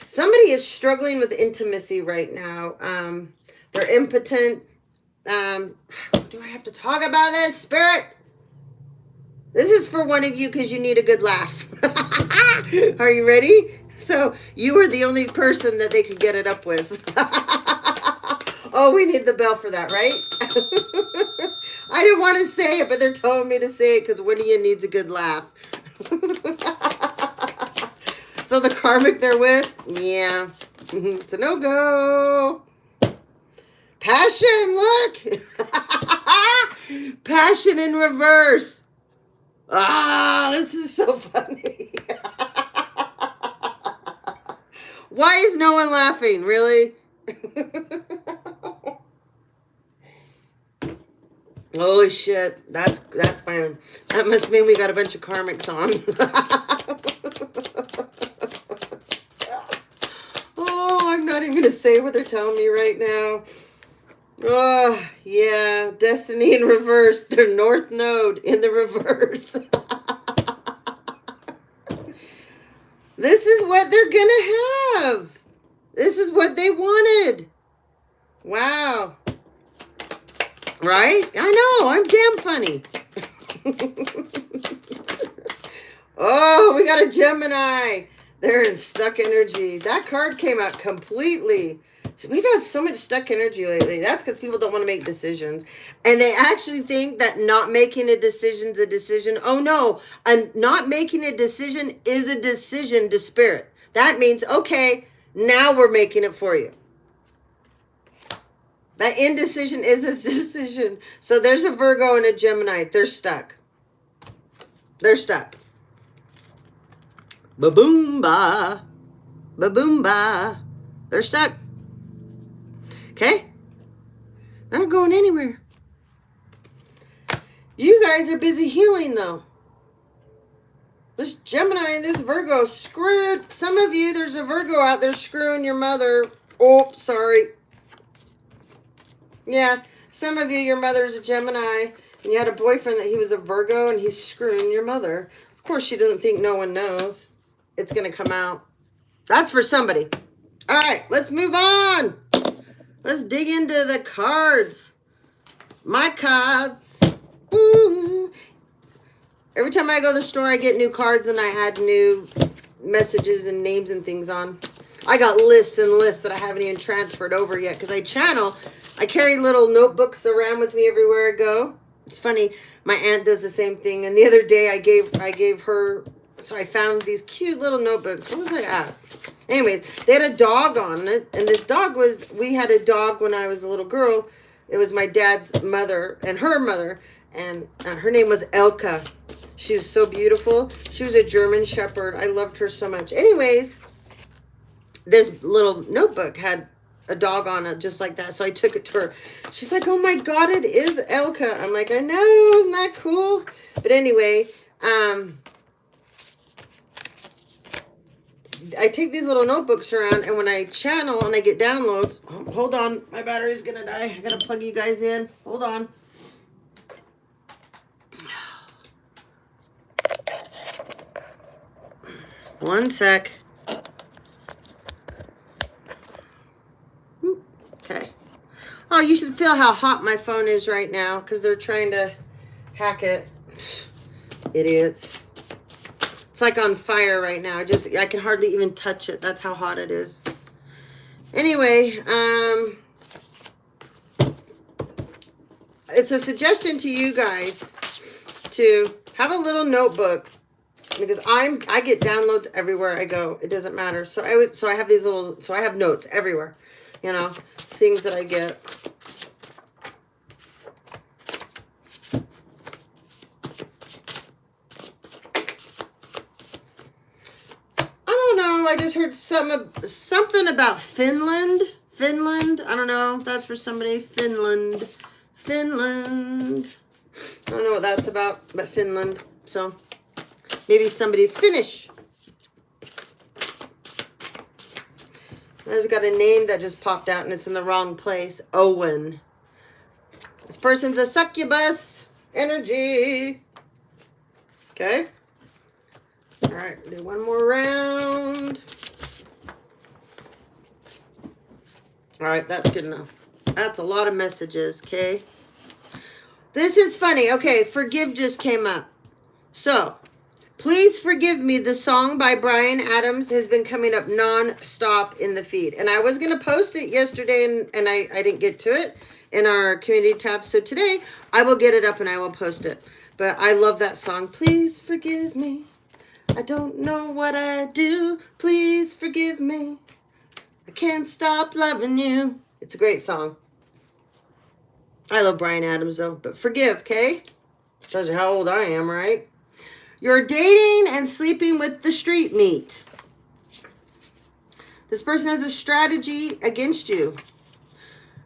Somebody is struggling with intimacy right now. They're impotent. Do I have to talk about this, Spirit? This is for one of you because you need a good laugh. Are you ready? So you were the only person that they could get it up with. Oh, we need the bell for that, right? I didn't want to say it, but they're telling me to say it because one of you needs a good laugh. So the karmic they're with, yeah, it's a no-go. Passion, look. Passion in reverse. Ah, this is so funny. Why is no one laughing? Really? Oh shit, that's fine. That must mean we got a bunch of karmics on. Oh, I'm not even gonna say what they're telling me right now. Oh, yeah, destiny in reverse. Their north node in the reverse. This is what they're gonna have. This is what they wanted. Wow. Right? I know, I'm damn funny. Oh, we got a Gemini. They're in stuck energy. That card came out completely. So we've had so much stuck energy lately. That's because people don't want to make decisions. And they actually think that not making a decision is a decision. Oh, no. Not making a decision is a decision to spirit. That means, okay, now we're making it for you. That indecision is a decision. So there's a Virgo and a Gemini. They're stuck. They're stuck. Ba-boom-ba. Ba-boom-ba. They're stuck. Okay? They're not going anywhere. You guys are busy healing, though. This Gemini and this Virgo screwed. Some of you, there's a Virgo out there screwing your mother. Oh, sorry. Yeah, some of you, your mother's a Gemini, and you had a boyfriend that he was a Virgo, and he's screwing your mother. Of course, she doesn't think no one knows. It's going to come out. That's for somebody. All right, let's move on. Let's dig into the cards. My cards. Ooh. Every time I go to the store, I get new cards, and I add new messages and names and things on. I got lists and lists that I haven't even transferred over yet because I channel. I carry little notebooks around with me everywhere I go. It's funny. My aunt does the same thing. And the other day I gave her, so I found these cute little notebooks. What was I at? Anyways, they had a dog on it. And this dog we had a dog when I was a little girl. It was my dad's mother and her mother. And her name was Elka. She was so beautiful. She was a German Shepherd. I loved her so much. Anyways, this little notebook had a dog on it just like that. So I took it to her. She's like, oh my God, it is Elka. I'm like, I know, isn't that cool? But anyway, I take these little notebooks around, and when I channel and I get downloads, hold on, my battery's gonna die. I gotta plug you guys in. Hold on. One sec. Okay. Oh, you should feel how hot my phone is right now because they're trying to hack it. Idiots. It's like on fire right now. I can hardly even touch it. That's how hot it is. Anyway, it's a suggestion to you guys to have a little notebook because I get downloads everywhere I go. It doesn't matter. So I have these little, so I have notes everywhere. You know, things that I get. I don't know. I just heard something about Finland. Finland. I don't know. That's for somebody. Finland. Finland. I don't know what that's about, but Finland. So maybe somebody's Finnish. I just got a name that just popped out and it's in the wrong place. Owen. This person's a succubus energy. Okay. All right, do one more round. All right, that's good enough. That's a lot of messages, okay? This is funny. Okay, forgive just came up. So, Please Forgive Me, the song by Bryan Adams, has been coming up non-stop in the feed. And I was going to post it yesterday, and I didn't get to it in our community tab. So today, I will get it up and I will post it. But I love that song. Please forgive me. I don't know what I do. Please forgive me. I can't stop loving you. It's a great song. I love Bryan Adams, though. But forgive, okay? Tells you how old I am, right? You're dating and sleeping with the street meat. This person has a strategy against you.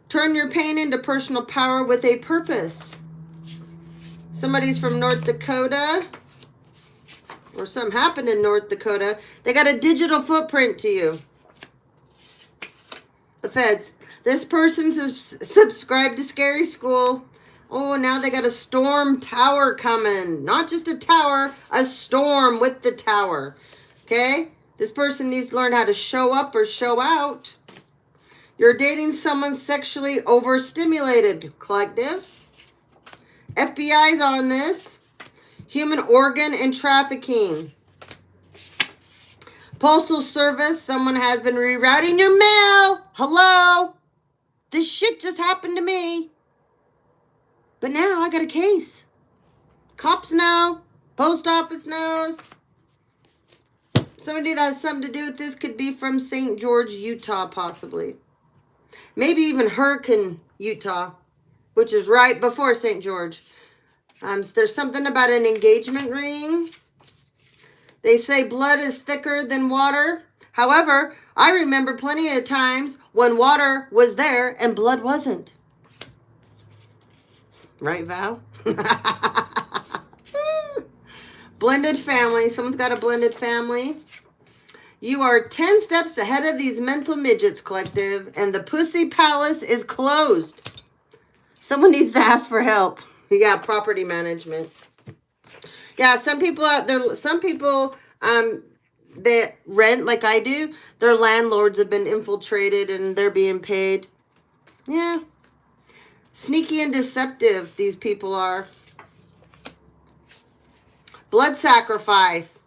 Turn your pain into personal power with a purpose. Somebody's from North Dakota, or something happened in North Dakota. They got a digital footprint to you. The feds. This person's subscribed to Scary School. Oh, now they got a storm tower coming. Not just a tower, a storm with the tower. Okay? This person needs to learn how to show up or show out. You're dating someone sexually overstimulated. Collective. FBI's on this. Human organ and trafficking. Postal Service. Someone has been rerouting your mail. Hello? This shit just happened to me. But now I got a case. Cops know. Post office knows. Somebody that has something to do with this could be from St. George, Utah, possibly. Maybe even Hurricane, Utah, which is right before St. George. There's something about an engagement ring. They say blood is thicker than water. However, I remember plenty of times when water was there and blood wasn't. Right, Val? Blended family. Someone's got a blended family. You are 10 steps ahead of these mental midgets, collective, and the pussy palace is closed. Someone needs to ask for help. Yeah, property management. Yeah, some people out there, that rent like I do, their landlords have been infiltrated and they're being paid. Yeah. Sneaky and deceptive, these people are. Blood sacrifice.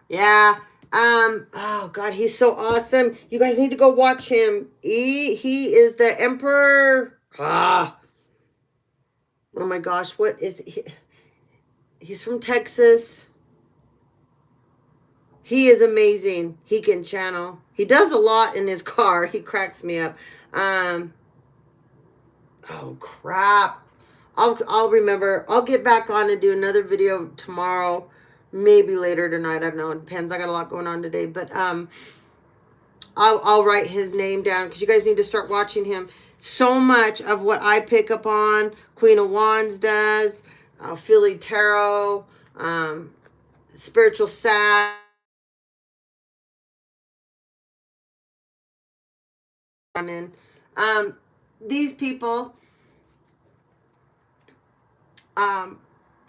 Yeah. Oh God, he's so awesome. You guys need to go watch him. He is the emperor. Oh my gosh, what is he? He's from Texas. He is amazing. He can channel. He does a lot in his car. He cracks me up. Oh crap. I'll remember. I'll get back on and do another video tomorrow. Maybe later tonight. I don't know. It depends. I got a lot going on today. But I'll write his name down because you guys need to start watching him. So much of what I pick up on, Queen of Wands does, Philly Tarot, Spiritual Sag. These people,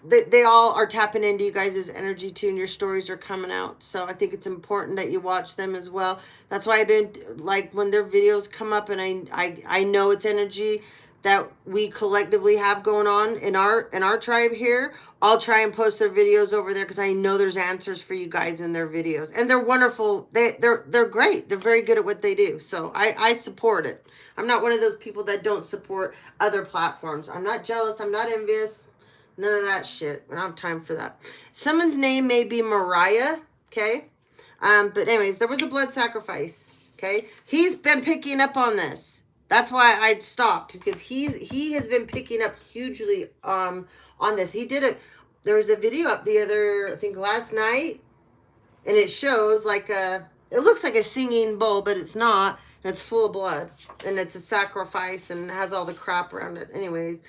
they all are tapping into you guys' energy too, and your stories are coming out. So I think it's important that you watch them as well. That's why I've been, like, when their videos come up and I know it's energy that we collectively have going on in our tribe here, I'll try and post their videos over there because I know there's answers for you guys in their videos. And they're wonderful. They're great. They're very good at what they do. So I support it. I'm not one of those people that don't support other platforms. I'm not jealous. I'm not envious. None of that shit. I don't have time for that. Someone's name may be Mariah, okay? But anyways, there was a blood sacrifice, okay? He's been picking up on this. That's why I stopped, because he has been picking up hugely on this. He did it. There was a video up the other, I think last night, and it shows like it looks like a singing bowl, but it's not. And it's full of blood, and it's a sacrifice, and it has all the crap around it. Anyways,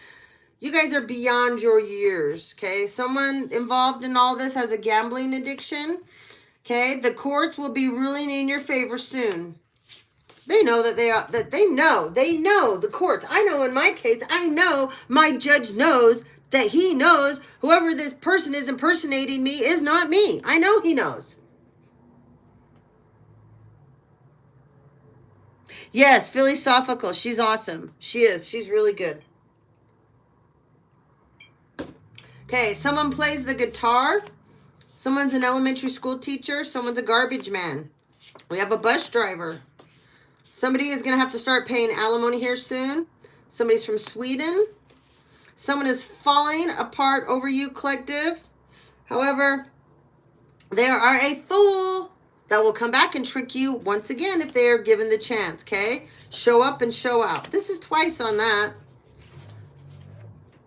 you guys are beyond your years, okay? Someone involved in all this has a gambling addiction, okay? The courts will be ruling in your favor soon. They know that they know the courts. I know in my case, I know my judge knows that he knows whoever this person is impersonating me is not me. I know he knows. Yes, philosophical. She's awesome. She is. She's really good. Okay, someone plays the guitar. Someone's an elementary school teacher. Someone's a garbage man. We have a bus driver. Somebody is going to have to start paying alimony here soon. Somebody's from Sweden. Someone is falling apart over you, collective. However, they are a fool that will come back and trick you once again if they are given the chance, okay? Show up and show out. This is twice on that.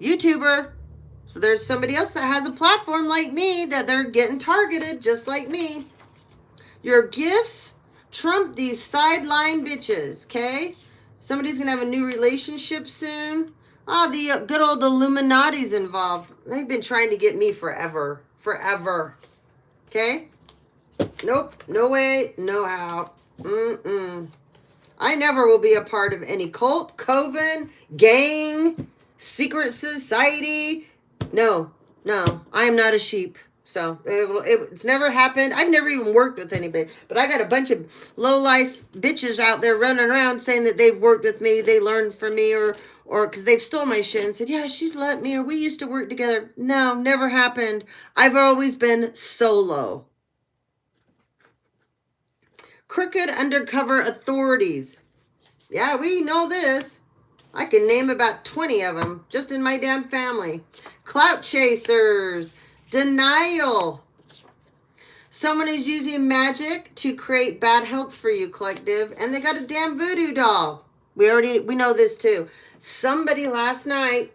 YouTuber. So there's somebody else that has a platform like me that they're getting targeted just like me. Your gifts trump these sideline bitches, okay? Somebody's going to have a new relationship soon. Oh, the good old Illuminati's involved. They've been trying to get me forever. Forever. Okay? Nope. No way. No how. I never will be a part of any cult, coven, gang, secret society. No. I am not a sheep. So it's never happened. I've never even worked with anybody. But I got a bunch of low-life bitches out there running around saying that they've worked with me, they learned from me, or because they've stole my shit and said, yeah, she's let me, or we used to work together. No, never happened. I've always been solo. Crooked undercover authorities. Yeah, we know this. I can name about 20 of them just in my damn family. Clout chasers. Denial. Someone is using magic to create bad health for you, collective, and they got a damn voodoo doll. We know this too. Somebody last night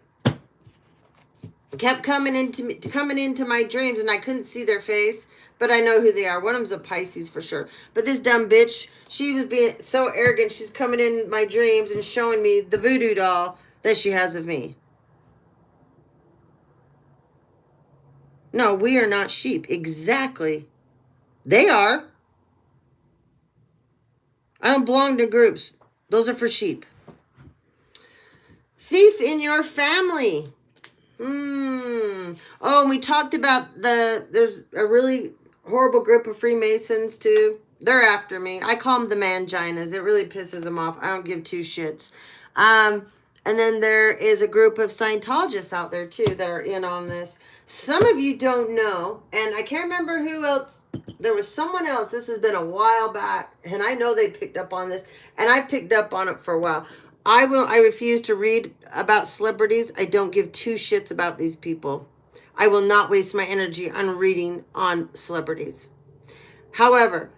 kept coming into my dreams, and I couldn't see their face, but I know who they are. One of them's a Pisces for sure. But this dumb bitch, she was being so arrogant. She's coming in my dreams and showing me the voodoo doll that she has of me. No, we are not sheep. Exactly. They are. I don't belong to groups. Those are for sheep. Thief in your family. Oh, and we talked about there's a really horrible group of Freemasons too. They're after me. I call them the manginas. It really pisses them off. I don't give two shits. And then there is a group of Scientologists out there too that are in on this. Some of you don't know, and I can't remember who else. There was someone else. This has been a while back, and I know they picked up on this, and I picked up on it for a while. I refuse to read about celebrities. I don't give two shits about these people. I will not waste my energy on reading on celebrities. However,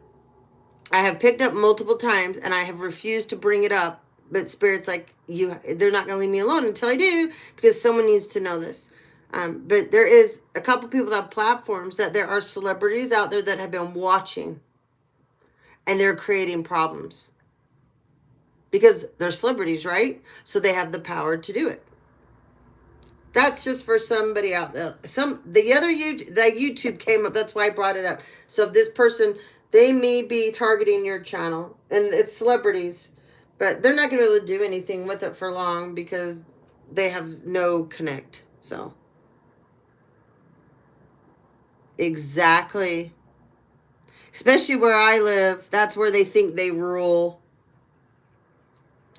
I have picked up multiple times, and I have refused to bring it up, but Spirit's like, they're not going to leave me alone until I do, because someone needs to know this. But there is a couple people that have platforms that there are celebrities out there that have been watching, and they're creating problems because they're celebrities, right? So they have the power to do it. That's just for somebody out there. The YouTube came up. That's why I brought it up. So if this person, they may be targeting your channel, and it's celebrities, but they're not going to be able to do anything with it for long because they have no connect. So. Exactly. Especially where I live. That's where they think they rule.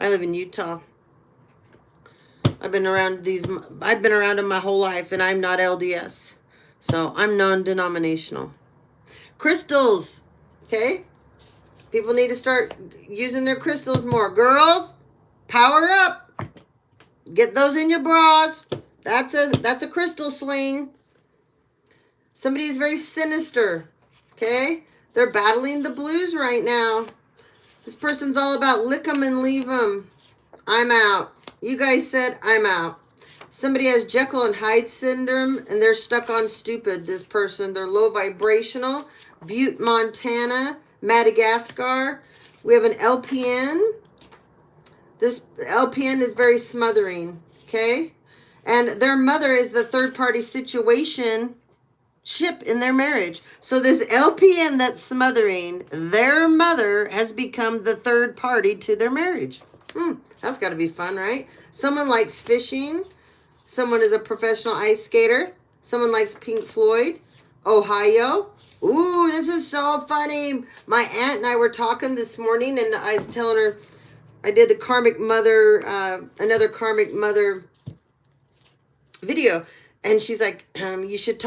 I live in Utah. I've been around them my whole life, and I'm not LDS. So I'm non-denominational. Crystals. Okay? People need to start using their crystals more. Girls, power up. Get those in your bras. That's a crystal sling. Somebody is very sinister, okay? They're battling the blues right now. This person's all about lick 'em and leave 'em. I'm out. You guys said I'm out. Somebody has Jekyll and Hyde syndrome, and they're stuck on stupid, this person. They're low vibrational. Butte, Montana, Madagascar. We have an LPN. This LPN is very smothering, okay? And their mother is the third-party situation ship in their marriage. So this LPN that's smothering their mother has become the third party to their marriage. That's got to be fun, right? Someone likes fishing. Someone is a professional ice skater. Someone likes Pink Floyd. Ohio. Ooh, this is so funny. My aunt and I were talking this morning, and I was telling her I did a karmic mother, another karmic mother video. And she's like, you should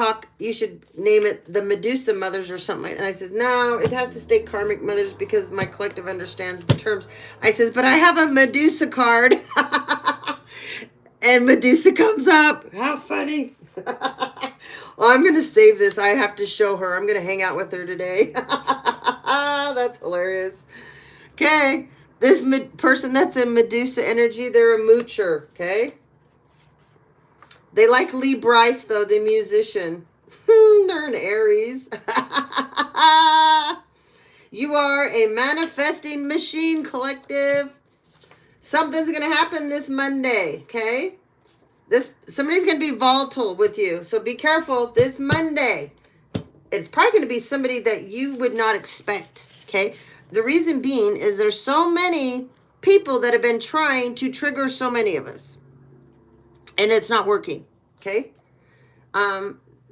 name it the Medusa Mothers or something like that. And I says, no, it has to stay karmic mothers because my collective understands the terms. I says, but I have a Medusa card. And Medusa comes up. How funny. Well, I'm going to save this. I have to show her. I'm going to hang out with her today. That's hilarious. Okay. This person that's in Medusa energy, they're a moocher. Okay. They like Lee Bryce, though, the musician. They're an Aries. You are a manifesting machine, collective. Something's going to happen this Monday, okay? Somebody's going to be volatile with you, so be careful this Monday. It's probably going to be somebody that you would not expect, okay? The reason being is there's so many people that have been trying to trigger so many of us. And it's not working, okay?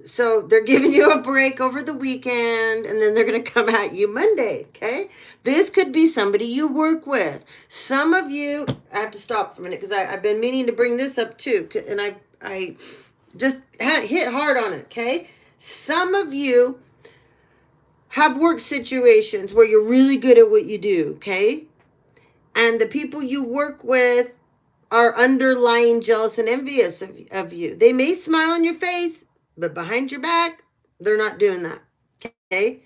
So they're giving you a break over the weekend, and then they're going to come at you Monday, okay? This could be somebody you work with. Some of you, I have to stop for a minute because I've been meaning to bring this up too, and I just hit hard on it, okay? Some of you have work situations where you're really good at what you do, okay? And the people you work with are underlying jealous and envious of you. They may smile on your face, but behind your back, they're not doing that. Okay?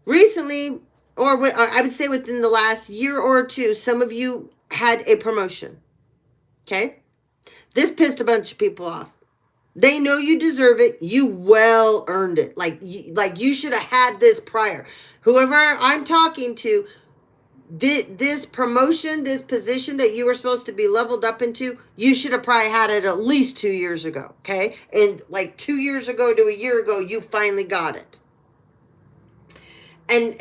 Recently, or I would say within the last year or two, some of you had a promotion. Okay? This pissed a bunch of people off. They know you deserve it. You well earned it. Like you should have had this prior. Whoever I'm talking to, this promotion, this position that you were supposed to be leveled up into, you should have probably had it at least 2 years ago, okay? And like 2 years ago to a year ago, you finally got it. And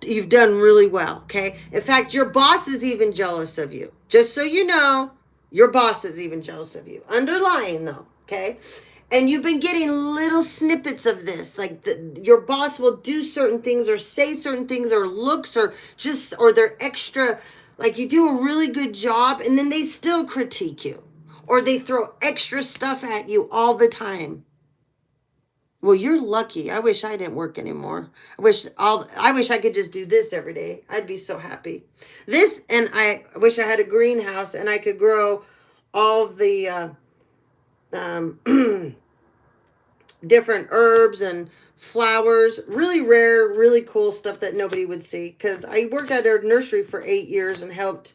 you've done really well, okay? In fact, your boss is even jealous of you. Just so you know, your boss is even jealous of you. Underlying though, okay? And you've been getting little snippets of this. Like your boss will do certain things or say certain things or looks or they're extra, like you do a really good job and then they still critique you. Or they throw extra stuff at you all the time. Well, you're lucky. I wish I didn't work anymore. I wish I could just do this every day. I'd be so happy. This, and I wish I had a greenhouse and I could grow all of the different herbs and flowers, really rare, really cool stuff that nobody would see. Because I worked at a nursery for 8 years and helped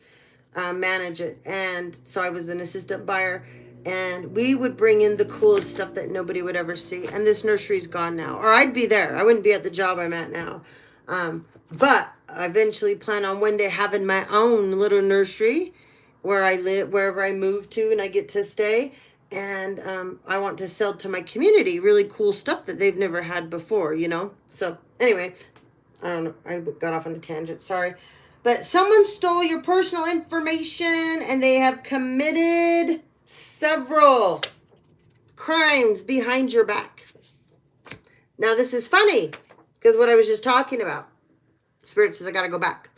manage it. And so I was an assistant buyer. And we would bring in the coolest stuff that nobody would ever see. And this nursery's gone now. Or I'd be there. I wouldn't be at the job I'm at now. But I eventually plan on one day having my own little nursery where I live, wherever I move to and I get to stay. And I want to sell to my community really cool stuff that they've never had before, you know? So anyway, I don't know. I got off on a tangent. Sorry. But someone stole your personal information and they have committed several crimes behind your back. Now, this is funny because what I was just talking about. Spirit says I got to go back.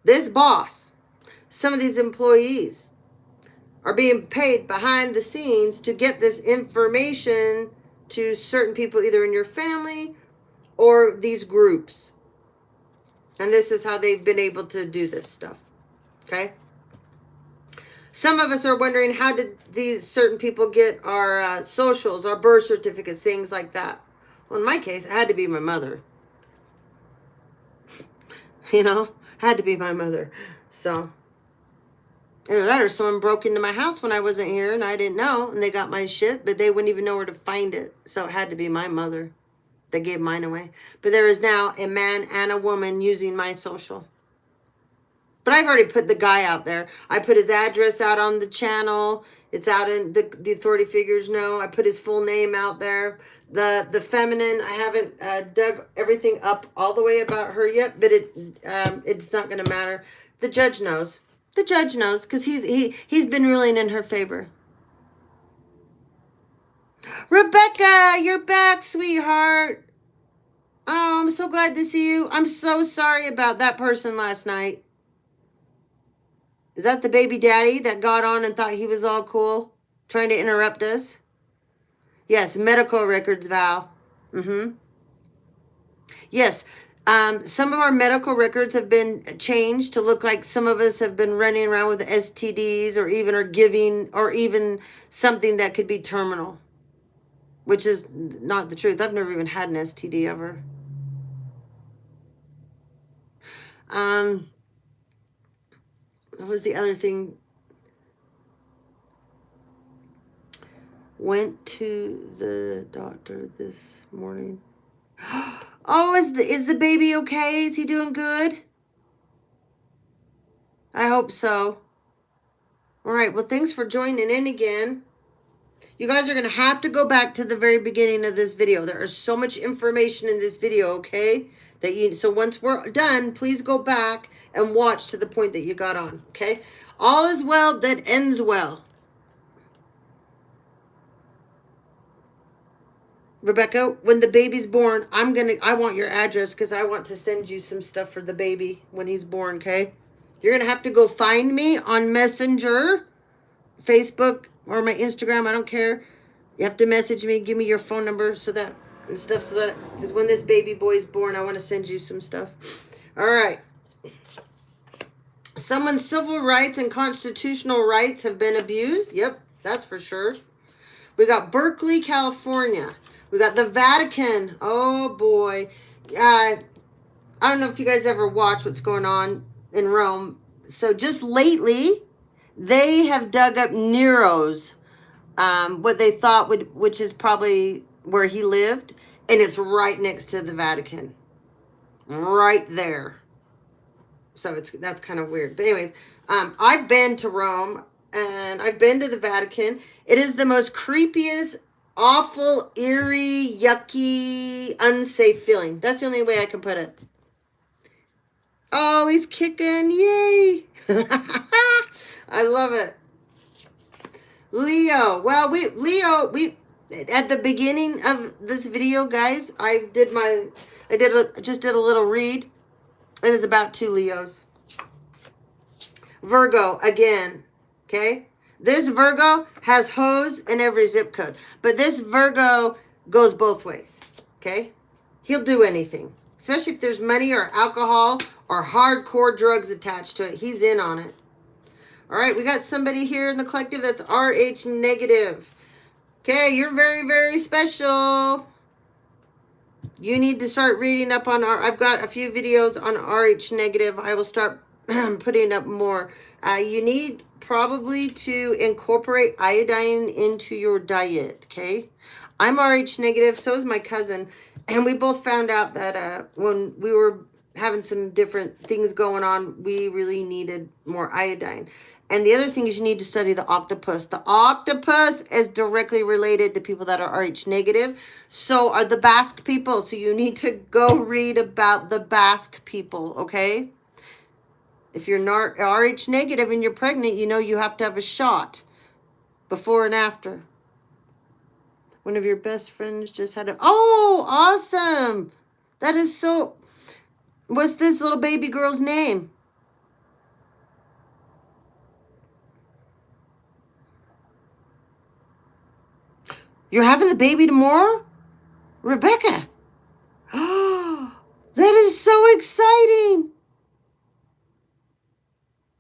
This boss, some of these employees are being paid behind the scenes to get this information to certain people, either in your family or these groups. And this is how they've been able to do this stuff. Okay? Some of us are wondering, how did these certain people get our socials, our birth certificates, things like that? Well, in my case, it had to be my mother. You know, had to be my mother. So, either that or someone broke into my house when I wasn't here and I didn't know, and they got my shit, but they wouldn't even know where to find it. So it had to be my mother that gave mine away. But there is now a man and a woman using my social. But I've already put the guy out there. I put his address out on the channel. It's out in the authority figures know. I put his full name out there. the feminine. I haven't dug everything up all the way about her yet, but it's not going to matter. The judge knows. The judge knows because he's been ruling in her favor. Rebecca, you're back, sweetheart. Oh, I'm so glad to see you. I'm so sorry about that person last night. Is that the baby daddy that got on and thought he was all cool, trying to interrupt us? Yes, medical records, Val. Mm-hmm. Yes, some of our medical records have been changed to look like some of us have been running around with STDs or even are giving or even something that could be terminal, which is not the truth. I've never even had an STD ever. What was the other thing? Went to the doctor this morning. Oh, is the baby okay? Is he doing good? I hope so. All right, well, thanks for joining in again. You guys are going to have to go back to the very beginning of this video. There is so much information in this video, okay? So once we're done, please go back and watch to the point that you got on, okay? All is well that ends well. Rebecca, when the baby's born, I want your address because I want to send you some stuff for the baby when he's born, okay? You're going to have to go find me on Messenger, Facebook, or my Instagram. I don't care. You have to message me, give me your phone number so that, because when this baby boy's born, I want to send you some stuff. All right. Someone's civil rights and constitutional rights have been abused. Yep, that's for sure. We got Berkeley, California. We got the Vatican. Oh, boy. I don't know if you guys ever watch what's going on in Rome. So just lately, they have dug up Nero's, what they thought which is probably where he lived. And it's right next to the Vatican. Right there. So that's kind of weird. But anyways, I've been to Rome and I've been to the Vatican. It is the most creepiest, awful, eerie, yucky, unsafe feeling. That's the only way I can put it. Oh, he's kicking. Yay. I love it. Leo. Well, we at the beginning of this video, guys, I just did a little read. And it's about 2 Leos. Virgo, again, okay? This Virgo has hoes in every zip code. But this Virgo goes both ways, okay? He'll do anything. Especially if there's money or alcohol or hardcore drugs attached to it. He's in on it. All right, we got somebody here in the collective that's RH negative. Okay, you're very, very special. You need to start reading up on I've got a few videos on RH negative. I will start putting up more. You need probably to incorporate iodine into your diet, okay? I'm RH negative, so is my cousin. And we both found out that when we were having some different things going on, we really needed more iodine. And the other thing is you need to study the octopus. The octopus is directly related to people that are RH negative. So are the Basque people. So you need to go read about the Basque people, okay? If you're not RH negative and you're pregnant, you know you have to have a shot before and after. One of your best friends just had Oh, awesome. That is so... What's this little baby girl's name? You're having the baby tomorrow? Rebecca. Oh, that is so exciting.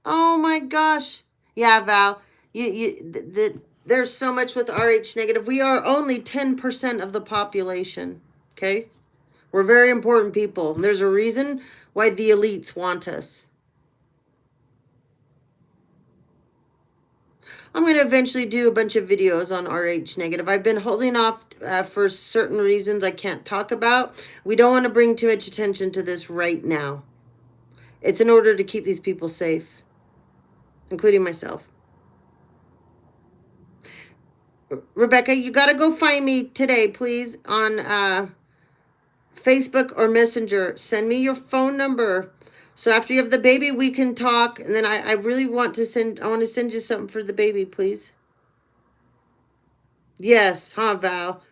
Oh my gosh. Yeah, Val. There's so much with RH negative. We are only 10% of the population. Okay? We're very important people. And there's a reason why the elites want us. I'm going to eventually do a bunch of videos on RH negative. I've been holding off for certain reasons I can't talk about. We don't want to bring too much attention to this right now. It's in order to keep these people safe, including myself. Rebecca, you got to go find me today, please, on Facebook or Messenger. Send me your phone number. So after you have the baby, we can talk. And then I really want to I want to send you something for the baby, please. Yes, huh, Val?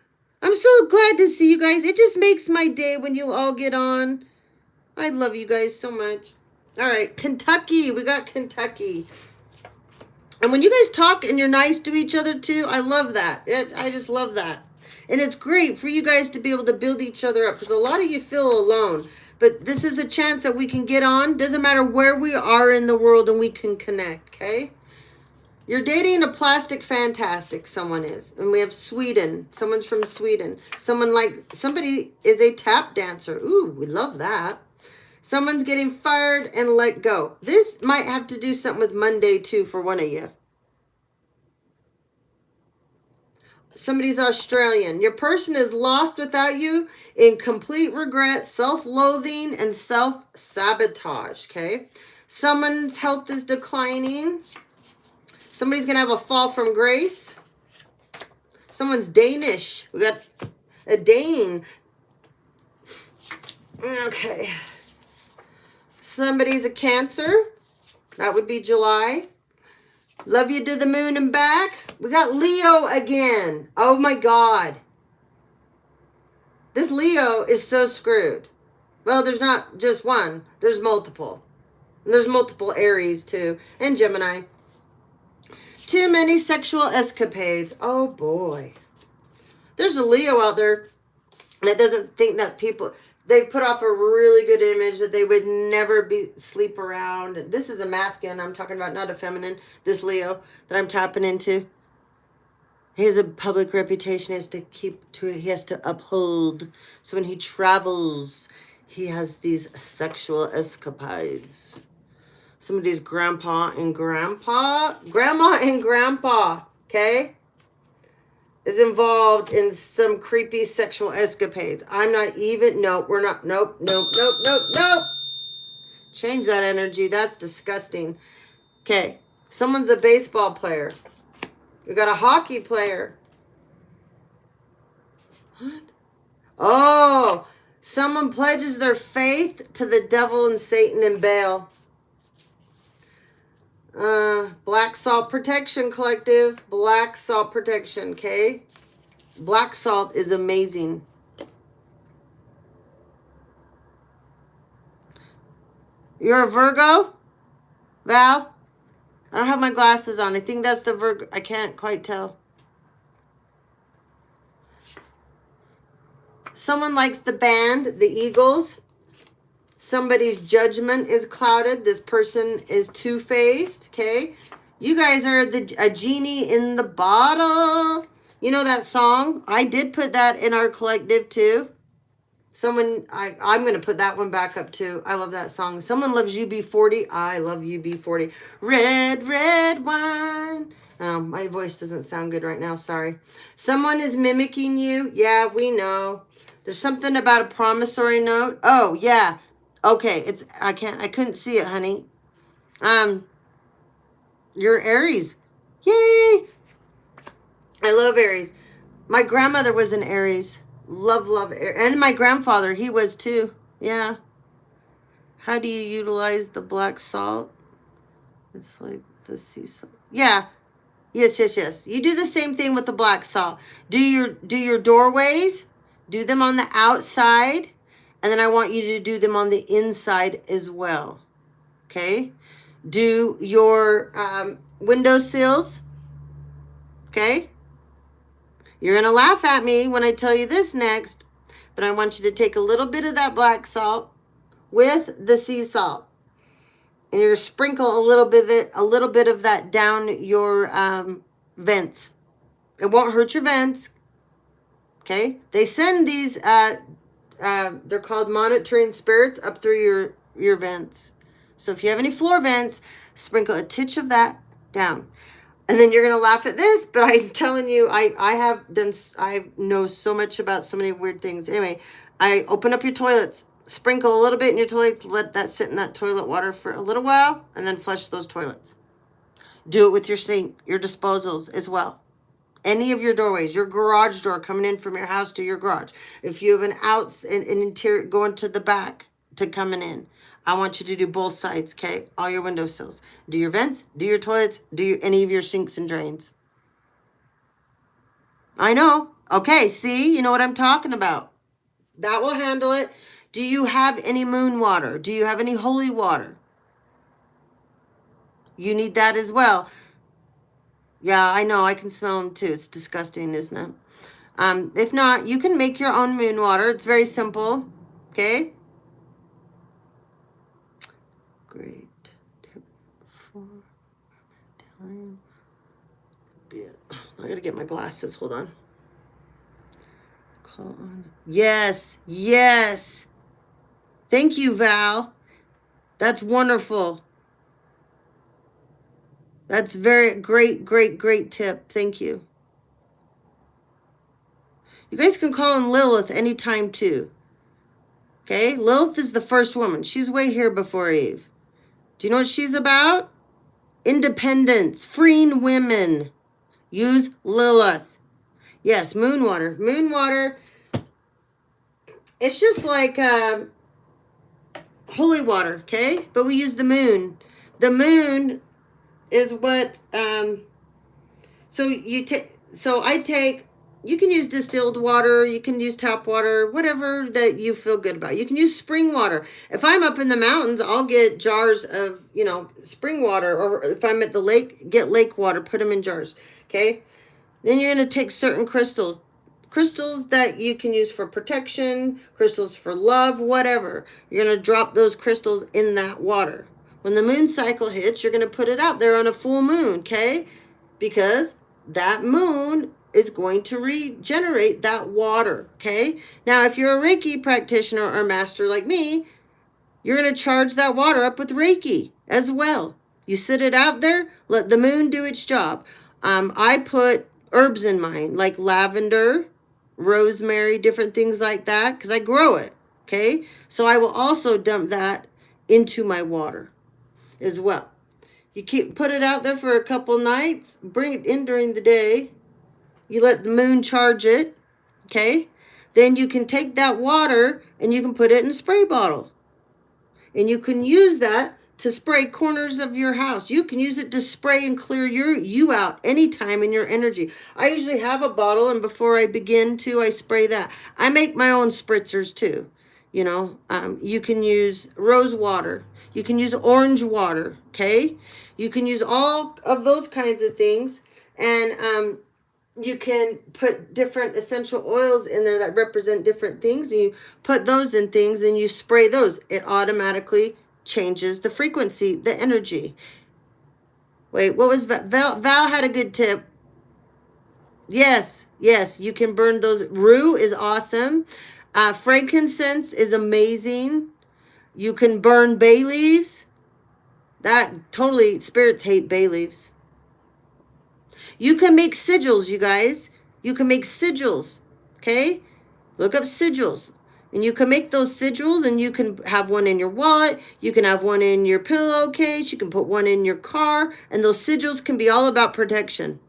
I'm so glad to see you guys. It just makes my day when you all get on. I love you guys so much. All right, Kentucky. We got Kentucky. And when you guys talk and you're nice to each other too, I love that. I just love that. And it's great for you guys to be able to build each other up because a lot of you feel alone. But this is a chance that we can get on. Doesn't matter where we are in the world and we can connect, okay? You're dating a plastic fantastic, someone is. And we have Sweden. Someone's from Sweden. Somebody is a tap dancer. Ooh, we love that. Someone's getting fired and let go. This might have to do something with Monday too for one of you. Somebody's Australian. Your person is lost without you in complete regret, self-loathing, and self-sabotage, okay? Someone's health is declining. Somebody's going to have a fall from grace. Someone's Danish. We got a Dane. Okay. Somebody's a Cancer. That would be July. Love you to the moon and back. We got Leo again. Oh my God. This Leo is so screwed. Well, there's not just one. There's multiple. And there's multiple Aries too. And Gemini. Too many sexual escapades. Oh boy. There's a Leo out there that doesn't think that people... They put off a really good image that they would never sleep around. And this is a masculine I'm talking about, not a feminine. This Leo that I'm tapping into. He has a public reputation he has to uphold. So when he travels, he has these sexual escapades. Somebody's grandma and grandpa, okay? Is involved in some creepy sexual escapades. I'm not even, no, we're not, nope. Change that energy, that's disgusting. Okay, someone's a baseball player. We got a hockey player. What? Oh, someone pledges their faith to the devil and Satan and Baal. Black Salt Protection Collective. Black Salt Protection, okay? Black salt is amazing. You're a Virgo? Val? I don't have my glasses on. I think that's the Virgo. I can't quite tell. Someone likes the band, the Eagles. Somebody's judgment is clouded. This person is two-faced, okay? You guys are a genie in the bottle. You know that song? I did put that in our collective too. I'm going to put that one back up too. I love that song. Someone loves UB40. I love UB40. Red, red wine. Oh, my voice doesn't sound good right now. Sorry. Someone is mimicking you. Yeah, we know. There's something about a promissory note. Oh, yeah. Okay, I couldn't see it, honey. You're Aries. Yay! I love Aries. My grandmother was an Aries. Love Aries. And my grandfather, he was too. Yeah. How do you utilize the black salt? It's like the sea salt. Yeah. Yes. You do the same thing with the black salt. Do your doorways. Do them on the outside. And then I want you to do them on the inside as well. Okay? Do your windowsills. Okay? You're going to laugh at me when I tell you this next. But I want you to take a little bit of that black salt with the sea salt. And you're going to sprinkle a little bit of that down your vents. It won't hurt your vents. Okay? They send these... they're called monitoring spirits up through your vents. So if you have any floor vents, sprinkle a titch of that down. And then you're going to laugh at this, but I'm telling you, I know so much about so many weird things. Anyway, I open up your toilets, sprinkle a little bit in your toilets, let that sit in that toilet water for a little while, and then flush those toilets. Do it with your sink, your disposals as well. Any of your doorways, your garage door coming in from your house to your garage. If you have an interior going to the back to coming in, I want you to do both sides, okay? All your windowsills. Do your vents, do your toilets, any of your sinks and drains. I know. Okay, see, you know what I'm talking about. That will handle it. Do you have any moon water? Do you have any holy water? You need that as well. Yeah, I know. I can smell them too. It's disgusting, isn't it? If not, you can make your own moon water. It's very simple. Okay? Great. Tip 4. I gotta get my glasses. Hold on. Call on. Yes. Yes. Thank you, Val. That's wonderful. That's very great tip. Thank you. You guys can call on Lilith anytime too. Okay? Lilith is the first woman. She's way here before Eve. Do you know what she's about? Independence. Freeing women. Use Lilith. Yes, moon water. Moon water. It's just like holy water, okay? But we use the moon. The moon is what you can use distilled water, you can use tap water, whatever that you feel good about. You can use spring water. If I'm up in the mountains, I'll get jars of, spring water, or if I'm at the lake, get lake water, put them in jars, okay? Then you're going to take certain crystals that you can use for protection, crystals for love, whatever. You're going to drop those crystals in that water. When the moon cycle hits, you're going to put it out there on a full moon, okay? Because that moon is going to regenerate that water, okay? Now, if you're a Reiki practitioner or master like me, you're going to charge that water up with Reiki as well. You sit it out there, let the moon do its job. I put herbs in mine, like lavender, rosemary, different things like that, because I grow it, okay? So I will also dump that into my water as well. You put it out there for a couple nights, bring it in during the day. You let the moon charge it, okay? Then you can take that water and you can put it in a spray bottle. And you can use that to spray corners of your house. You can use it to spray and clear you out anytime in your energy. I usually have a bottle, and before I begin to, I spray that. I make my own spritzers too. You can use rose water. You can use orange water, okay? You can use all of those kinds of things. And you can put different essential oils in there that represent different things. And you put those in things and you spray those. It automatically changes the frequency, the energy. Wait, what was Val? Val had a good tip. Yes, you can burn those. Rue is awesome. Frankincense is amazing. You can burn bay leaves. That totally, spirits hate bay leaves. You can make sigils, you guys. You can make sigils, okay? Look up sigils. And you can make those sigils, and you can have one in your wallet. You can have one in your pillowcase. You can put one in your car. And those sigils can be all about protection.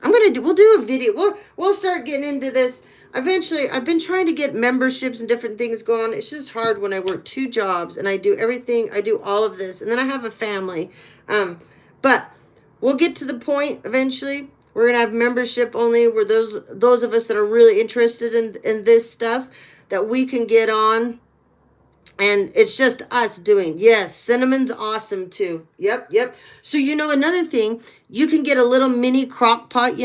We'll do a video. We'll start getting into this. Eventually, I've been trying to get memberships and different things going. It's just hard when I work 2 jobs and I do everything. I do all of this. And then I have a family. But we'll get to the point eventually. We're going to have membership only, where those of us that are really interested in this stuff, that we can get on. And it's just us doing. Yes, cinnamon's awesome too. Yep. So another thing, you can get a little mini crock pot,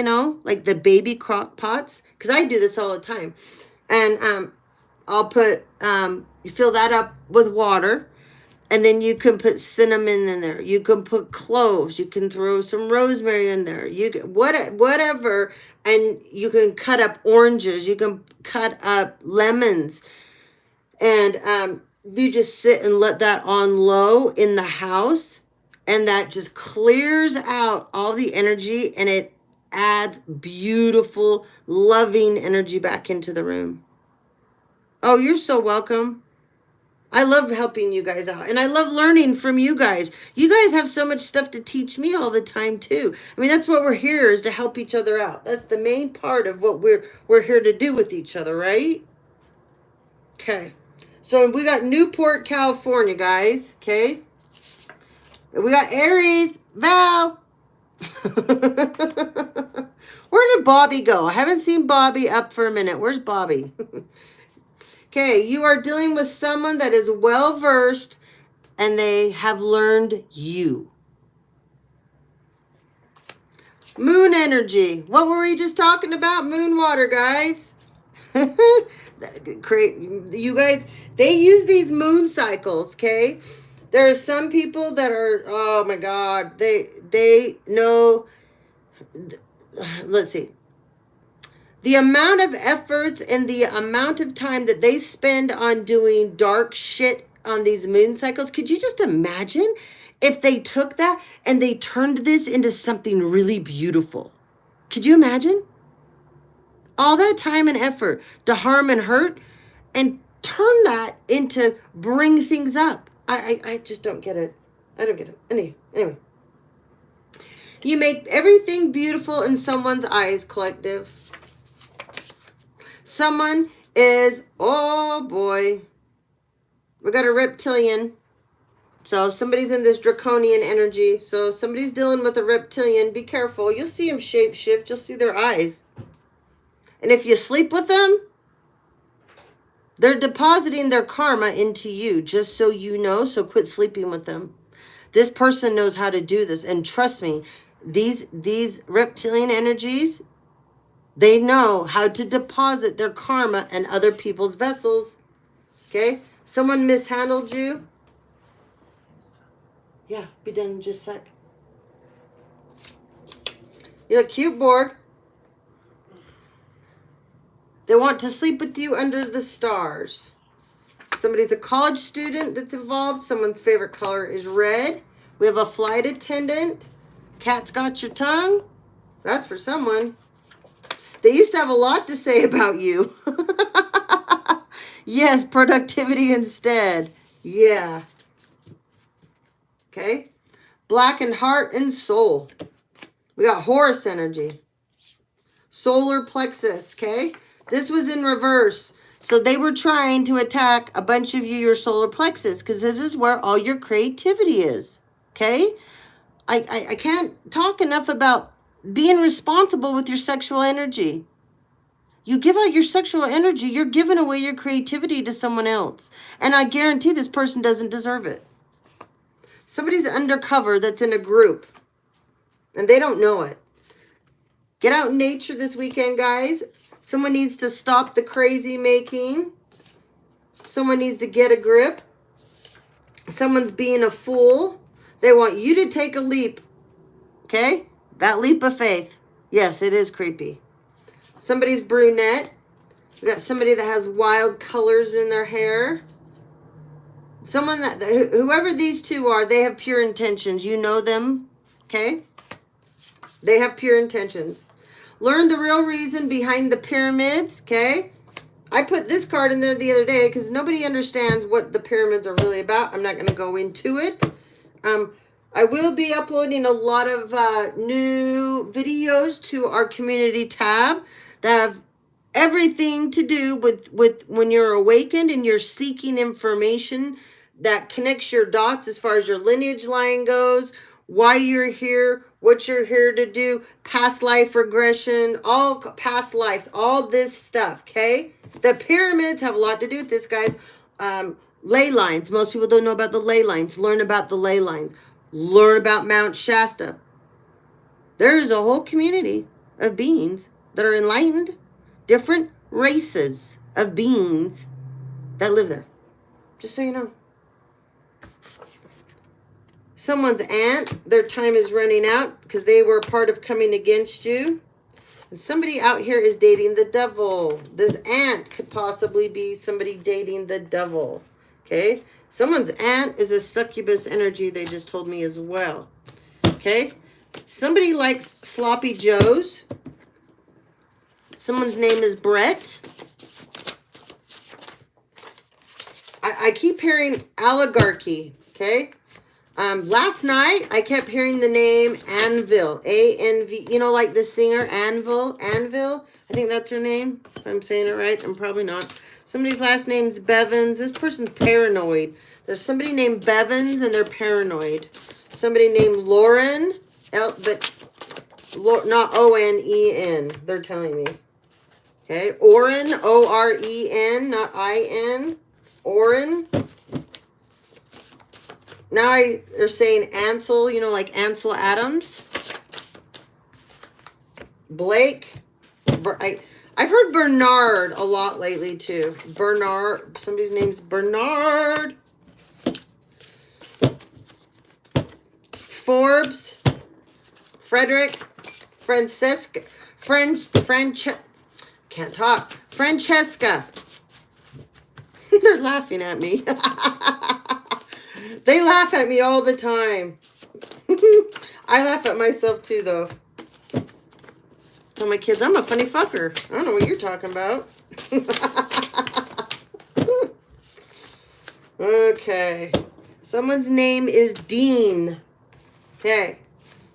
like the baby crock pots. Because I do this all the time. And I'll put, you fill that up with water. And then you can put cinnamon in there. You can put cloves. You can throw some rosemary in there. You can, whatever. And you can cut up oranges. You can cut up lemons. And you just sit and let that on low in the house. And that just clears out all the energy. And it adds beautiful, loving energy back into the room. Oh, you're so welcome. I love helping you guys out. And I love learning from you guys. You guys have so much stuff to teach me all the time too. I mean, that's what we're here, is to help each other out. That's the main part of what we're here to do with each other, right? Okay. So we got Newport, California, guys. Okay. We got Aries, Val. Where did Bobby go? I haven't seen Bobby up for a minute. Where's Bobby? Okay, you are dealing with someone that is well-versed and they have learned you. Moon energy. What were we just talking about? Moon water, guys. You guys, they use these moon cycles, okay? There are some people that are, oh my God, they know, let's see. The amount of efforts and the amount of time that they spend on doing dark shit on these moon cycles. Could you just imagine if they took that and they turned this into something really beautiful? Could you imagine? All that time and effort to harm and hurt, and turn that into bring things up. I just don't get it. I don't get it. Anyway. You make everything beautiful in someone's eyes, collective. Someone is, oh boy, we got a reptilian. So somebody's in this draconian energy. So somebody's dealing with a reptilian. Be careful. You'll see them shape shift. You'll see their eyes. And if you sleep with them, they're depositing their karma into you, just so you know. So quit sleeping with them. This person knows how to do this. And trust me, these reptilian energies, they know how to deposit their karma in other people's vessels. Okay? Someone mishandled you. Yeah, be done in just a sec. You look cute, Borg. They want to sleep with you under the stars. Somebody's a college student that's involved. Someone's favorite color is red. We have a flight attendant. Cat's got your tongue. That's for someone. They used to have a lot to say about you. Yes, productivity instead. Yeah. Okay. Black and heart and soul. We got Horus energy. Solar plexus, okay? This was in reverse. So they were trying to attack a bunch of you, your solar plexus, because this is where all your creativity is, okay? I can't talk enough about being responsible with your sexual energy. You give out your sexual energy, you're giving away your creativity to someone else. And I guarantee this person doesn't deserve it. Somebody's undercover that's in a group, and they don't know it. Get out in nature this weekend, guys. Someone needs to stop the crazy making. Someone needs to get a grip. Someone's being a fool. They want you to take a leap. Okay? That leap of faith. Yes, it is creepy. Somebody's brunette. We got somebody that has wild colors in their hair. Someone that, whoever these two are, they have pure intentions. You know them. Okay? They have pure intentions. Learn the real reason behind the pyramids. Okay? I put this card in there the other day because nobody understands what the pyramids are really about. I'm not going to go into it. I will be uploading a lot of new videos to our community tab that have everything to do with when you're awakened and you're seeking information that connects your dots as far as your lineage line goes, why you're here, what you're here to do, past life regression, all past lives, all this stuff, okay? The pyramids have a lot to do with this, guys. Ley lines. Most people don't know about the ley lines. Learn about the ley lines. Learn about Mount Shasta. There's a whole community of beings that are enlightened, different races of beings that live there. Just so you know. Someone's aunt, their time is running out because they were a part of coming against you. And somebody out here is dating the devil. This aunt could possibly be somebody dating the devil. Okay? Someone's aunt is a succubus energy, they just told me as well. Okay? Somebody likes sloppy joes. Someone's name is Brett. I keep hearing oligarchy, okay? Last night, I kept hearing the name Anvil, A-N-V, you know, like the singer Anvil, I think that's her name, if I'm saying it right. I'm probably not. Somebody's last name's Bevins. This person's paranoid. There's somebody named Bevins, and they're paranoid. Somebody named Lauren, but not O-N-E-N, they're telling me. Okay, Oren, O-R-E-N, not I-N, Oren. Now they're saying Ansel, you know, like Ansel Adams. Blake. I've heard Bernard a lot lately, too. Bernard. Somebody's name's Bernard. Forbes. Frederick. Francesca. Can't talk. Francesca. They're laughing at me. They laugh at me all the time. I laugh at myself too, though. Tell my kids I'm a funny fucker. I don't know what you're talking about. Okay. Someone's name is Dean. Okay.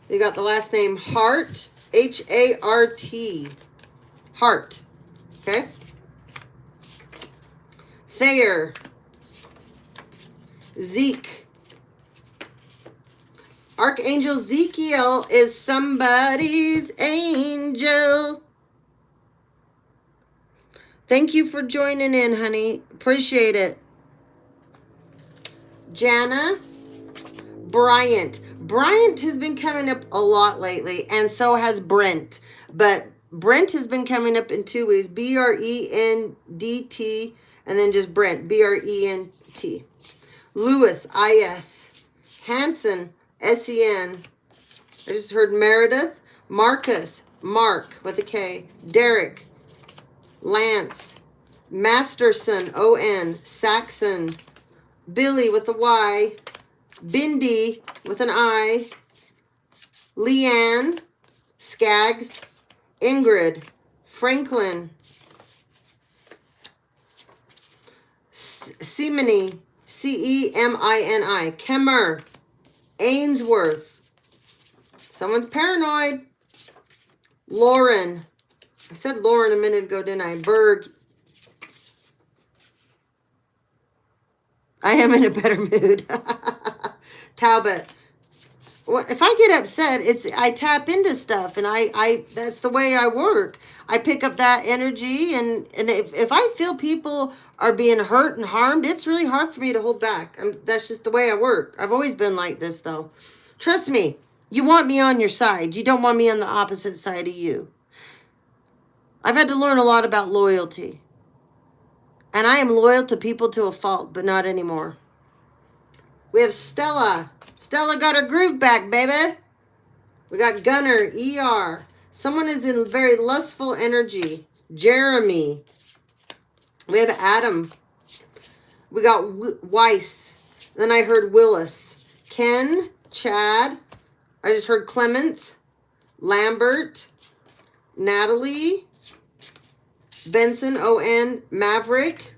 You got the last name Hart. H-A-R-T. Hart. Okay. Thayer. Zeke. Archangel Ezekiel is somebody's angel. Thank you for joining in, honey. Appreciate it. Jana. Bryant. Bryant has been coming up a lot lately, and so has Brent. But Brent has been coming up in 2 ways. B-R-E-N-D-T, and then just Brent. B-R-E-N-T. Lewis, I-S. Hanson, S-E-N. I just heard Meredith. Marcus, Mark with a K. Derek, Lance. Masterson, O-N. Saxon. Billy with a Y. Bindi with an I. Leanne. Skaggs. Ingrid. Franklin. Semini. C-E-M-I-N-I. Kemmer. Ainsworth. Someone's paranoid. Lauren. I said Lauren a minute ago, didn't I? Berg. I am in a better mood. Talbot. Well, if I get upset, I tap into stuff, and I that's the way I work. I pick up that energy, and if I feel people are being hurt and harmed, it's really hard for me to hold back. That's just the way I work. I've always been like this, though. Trust me, you want me on your side. You don't want me on the opposite side of you. I've had to learn a lot about loyalty. And I am loyal to people to a fault, but not anymore. We have Stella. Stella got her groove back, baby. We got Gunner, ER. Someone is in very lustful energy. Jeremy. We have Adam. We got Weiss. Then I heard Willis. Ken, Chad. I just heard Clements. Lambert. Natalie. Benson, O-N. Maverick.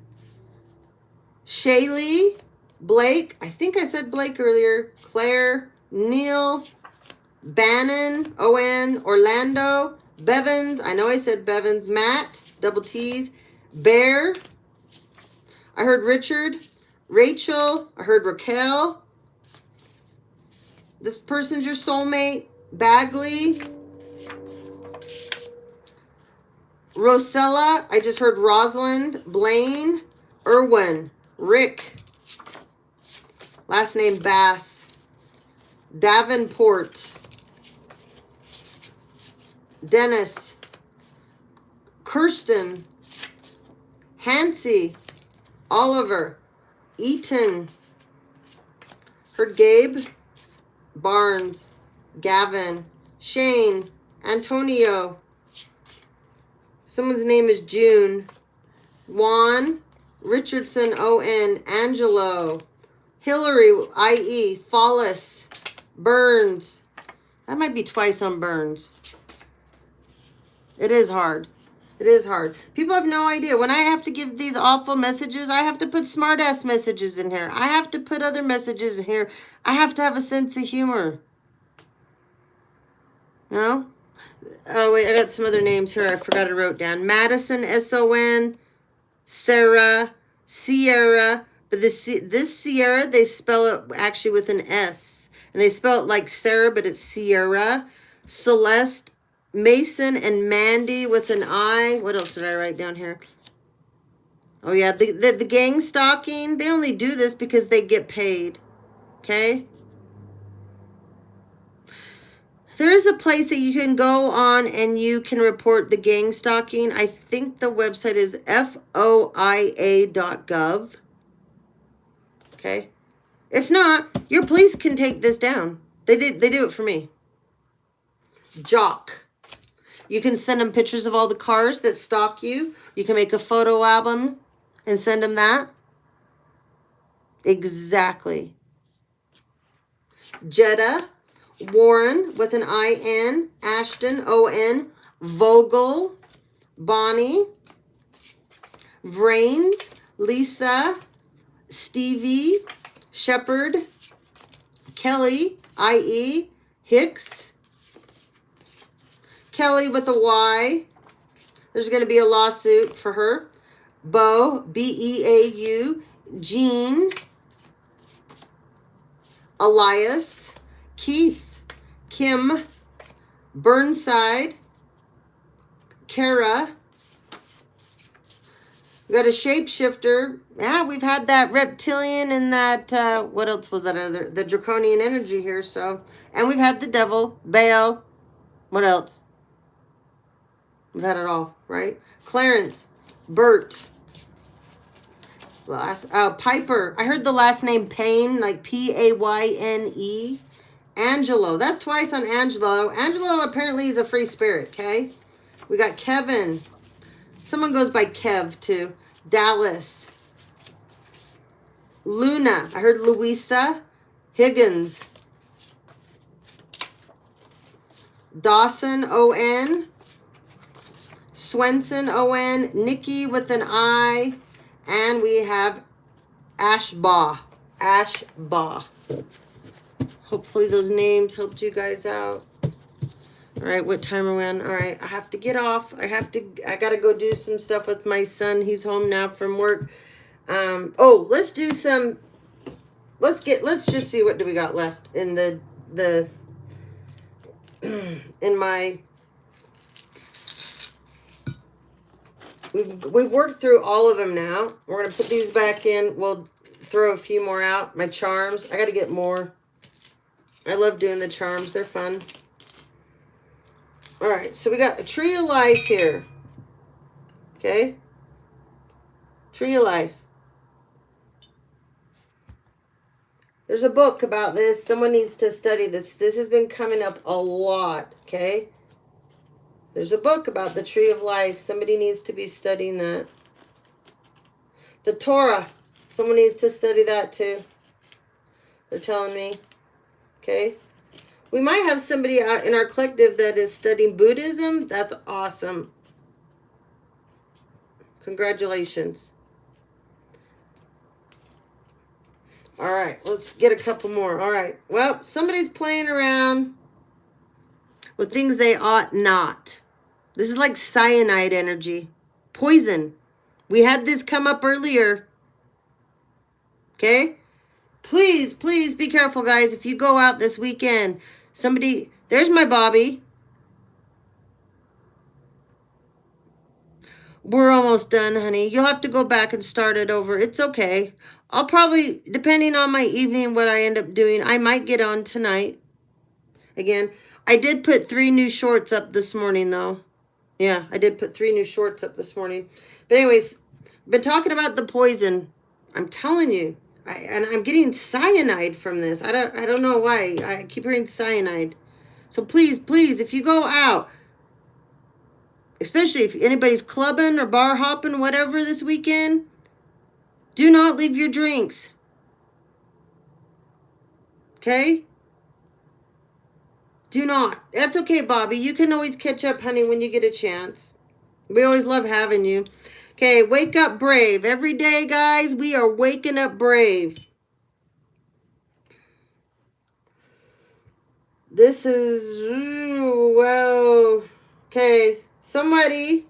Shaylee. Blake. I think I said Blake earlier. Claire. Neil. Bannon. O-N. Orlando. Bevins. I know I said Bevins. Matt. Double T's. Bear. I heard Richard. Rachel. I heard Raquel. This person's your soulmate. Bagley. Rosella. I just heard Rosalind. Blaine. Irwin. Rick. Last name Bass. Davenport. Dennis. Kirsten. Hancy. Oliver. Eaton. Heard Gabe. Barnes. Gavin. Shane. Antonio. Someone's name is June. Juan. Richardson, O-N. Angelo. Hillary, I-E. Follis. Burns. That might be twice on Burns. It is hard. It is hard. People have no idea. When I have to give these awful messages, I have to put smart-ass messages in here. I have to put other messages in here. I have to have a sense of humor. No? Oh, wait, I got some other names here I forgot I wrote down. Madison, S-O-N, Sarah, Sierra. But this Sierra, they spell it actually with an S. And they spell it like Sarah, but it's Sierra. Celeste, Mason, and Mandy with an I. What else did I write down here? Oh, yeah, the gang stalking. They only do this because they get paid. Okay? There is a place that you can go on and you can report the gang stalking. I think the website is foia.gov. Okay? If not, your police can take this down. They do it for me. Jock. You can send them pictures of all the cars that stalk you. You can make a photo album and send them that. Exactly. Jetta. Warren with an I-N. Ashton, O-N. Vogel. Bonnie. Vrains. Lisa. Stevie. Shepherd. Kelly. I-E. Hicks. Kelly with a Y. There's going to be a lawsuit for her. Beau. B-E-A-U. Jean. Elias. Keith. Kim. Burnside. Kara. We got a shapeshifter. Yeah, we've had that reptilian and that, what else was that other? The draconian energy here, so. And we've had the devil. Baal. What else? We've had it all, right? Clarence. Bert. Piper. I heard the last name Payne, like P-A-Y-N-E. Angelo. That's twice on Angelo. Angelo apparently is a free spirit, okay? We got Kevin. Someone goes by Kev, too. Dallas. Luna. I heard Louisa. Higgins. Dawson, O-N. Swenson, O-N. Nikki with an I. And we have Ashbaugh. Ashbaugh. Hopefully those names helped you guys out. All right, what time are we on? All right, I have to get off. I got to go do some stuff with my son. He's home now from work. Let's do some, let's just see what do we got left in in my, we've worked through all of them now. We're going to put these back in. We'll throw a few more out. My charms. I got to get more. I love doing the charms. They're fun. All right, so we got a Tree of Life here. Okay? Tree of Life. There's a book about this. Someone needs to study this. This has been coming up a lot, okay? There's a book about the Tree of Life. Somebody needs to be studying that. The Torah. Someone needs to study that too. They're telling me. Okay? We might have somebody in our collective that is studying Buddhism. That's awesome. Congratulations. All right, let's get a couple more. All right. Well, somebody's playing around with things they ought not. This is like cyanide energy. Poison. We had this come up earlier. Okay? Please, please be careful, guys. If you go out this weekend, there's my Bobby. We're almost done, honey. You'll have to go back and start it over. It's okay. I'll probably, depending on my evening, what I end up doing, I might get on tonight. Again, I did put 3 new shorts up this morning, though. Yeah, I did put 3 new shorts up this morning. But anyways, I've been talking about the poison. I'm telling you. And I'm getting cyanide from this. I don't know why. I keep hearing cyanide. So please, please, if you go out, especially if anybody's clubbing or bar hopping, whatever this weekend, do not leave your drinks. Okay? Do not. That's okay, Bobby. You can always catch up, honey, when you get a chance. We always love having you. Okay, wake up brave. Every day, guys, we are waking up brave. This is, well, okay, somebody,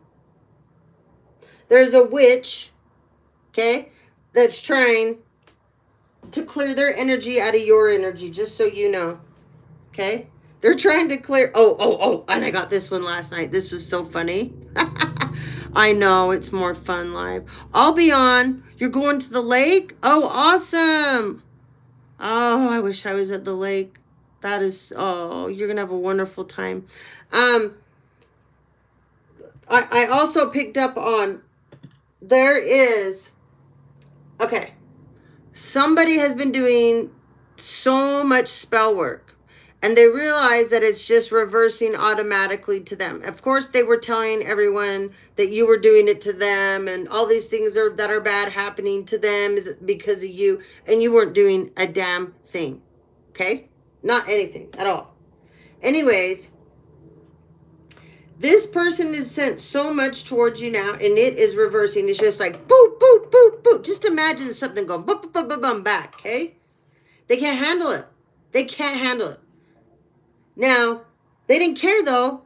there's a witch, okay, that's trying to clear their energy out of your energy, just so you know, okay? They're trying to clear, oh, and I got this one last night. This was so funny. I know, it's more fun live. I'll be on. You're going to the lake? Oh, awesome. Oh, I wish I was at the lake. That is, oh, you're going to have a wonderful time. I also picked up on, there is, okay, somebody has been doing so much spell work. And they realize that it's just reversing automatically to them. Of course, they were telling everyone that you were doing it to them, and all these things that are bad happening to them is because of you, and you weren't doing a damn thing. Okay? Not anything at all. Anyways, this person is sent so much towards you now, and it is reversing. It's just like boop, boop, boop, boop. Just imagine something going boop, boop, boop, boop, boop, back. Okay? They can't handle it. They can't handle it. Now, they didn't care, though,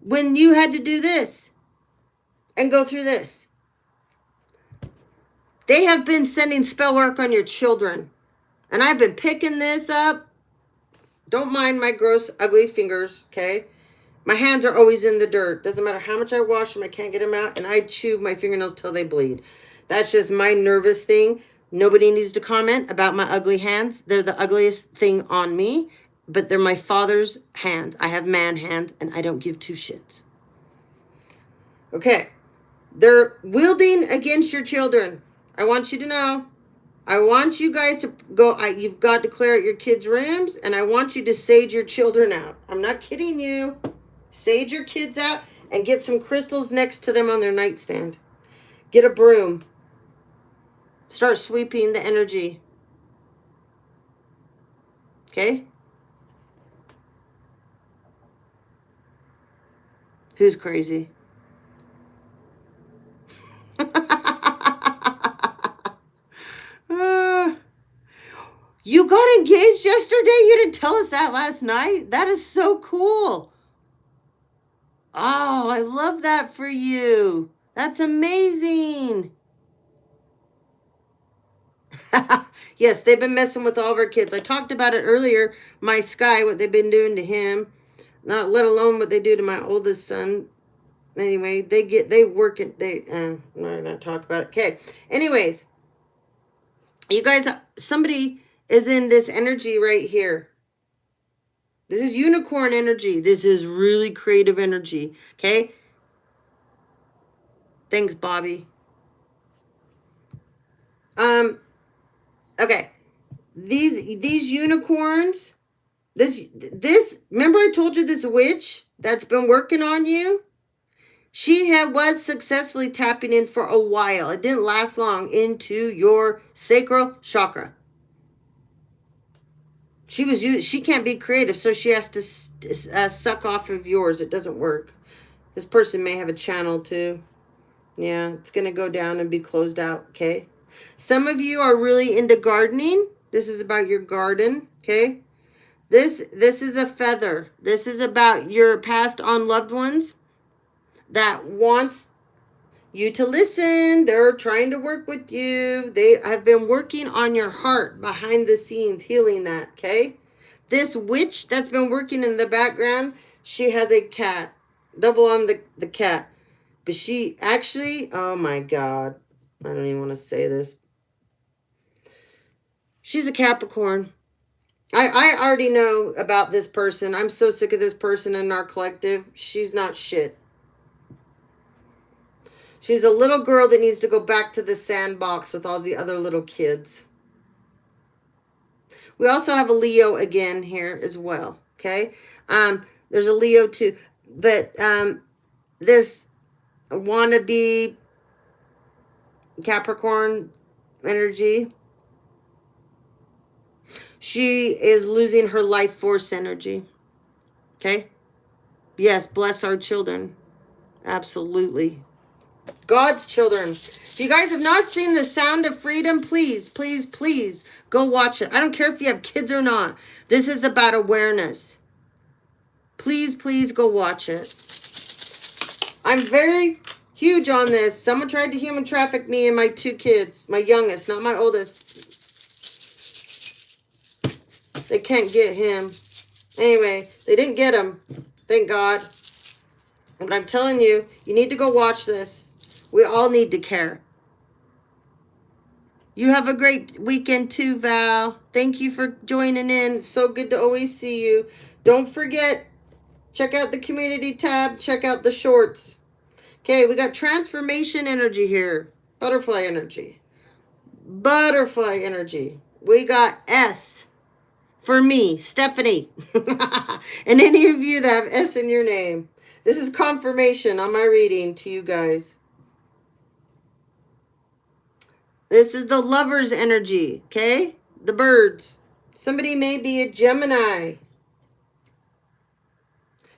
when you had to do this and go through this. They have been sending spell work on your children. And I've been picking this up. Don't mind my gross, ugly fingers, okay? My hands are always in the dirt. Doesn't matter how much I wash them, I can't get them out. And I chew my fingernails till they bleed. That's just my nervous thing. Nobody needs to comment about my ugly hands. They're the ugliest thing on me. But they're my father's hands. I have man hands, and I don't give two shits. Okay. They're wielding against your children. I want you to know. I want you guys to go. You've got to clear out your kids' rooms, and I want you to sage your children out. I'm not kidding you. Sage your kids out and get some crystals next to them on their nightstand. Get a broom. Start sweeping the energy. Okay? Who's crazy? You got engaged yesterday? You didn't tell us that last night. That is so cool. Oh, I love that for you. That's amazing. Yes, they've been messing with all of our kids. I talked about it earlier. My Sky, what they've been doing to him. Not let alone what they do to my oldest son. Anyway, I'm not gonna talk about it. Okay. Anyways, you guys, somebody is in this energy right here. This is unicorn energy. This is really creative energy. Okay. Thanks, Bobby. Okay. These unicorns. This. Remember, I told you this witch that's been working on you. She was successfully tapping in for a while. It didn't last long into your sacral chakra. She can't be creative, so she has to suck off of yours. It doesn't work. This person may have a channel too. Yeah, it's going to go down and be closed out, okay? Some of you are really into gardening. This is about your garden, okay? This is a feather. This is about your passed on loved ones that wants you to listen. They're trying to work with you. They have been working on your heart behind the scenes, healing that, okay? This witch that's been working in the background, she has a cat. Double on the cat. But she actually, oh my God, I don't even want to say this. She's a Capricorn. I already know about this person. I'm so sick of this person in our collective. She's not shit. She's a little girl that needs to go back to the sandbox with all the other little kids. We also have a Leo again here as well, okay? There's a Leo too. But this wannabe Capricorn energy, she is losing her life force energy, okay? Yes, bless our children. Absolutely. God's children. If you guys have not seen The Sound of Freedom, please, please, please go watch it. I don't care if you have kids or not. This is about awareness. Please, please go watch it. I'm very huge on this. Someone tried to human traffic me and my 2 kids. My youngest, not my oldest. They can't get him. Anyway, they didn't get him. Thank God. But I'm telling you, you need to go watch this. We all need to care. You have a great weekend too, Val. Thank you for joining in. It's so good to always see you. Don't forget, check out the community tab. Check out the shorts. Okay, we got transformation energy here. Butterfly energy. Butterfly energy. We got S for me, Stephanie. And any of you that have S in your name. This is confirmation on my reading to you guys. This is the lover's energy, okay? The birds. Somebody may be a Gemini.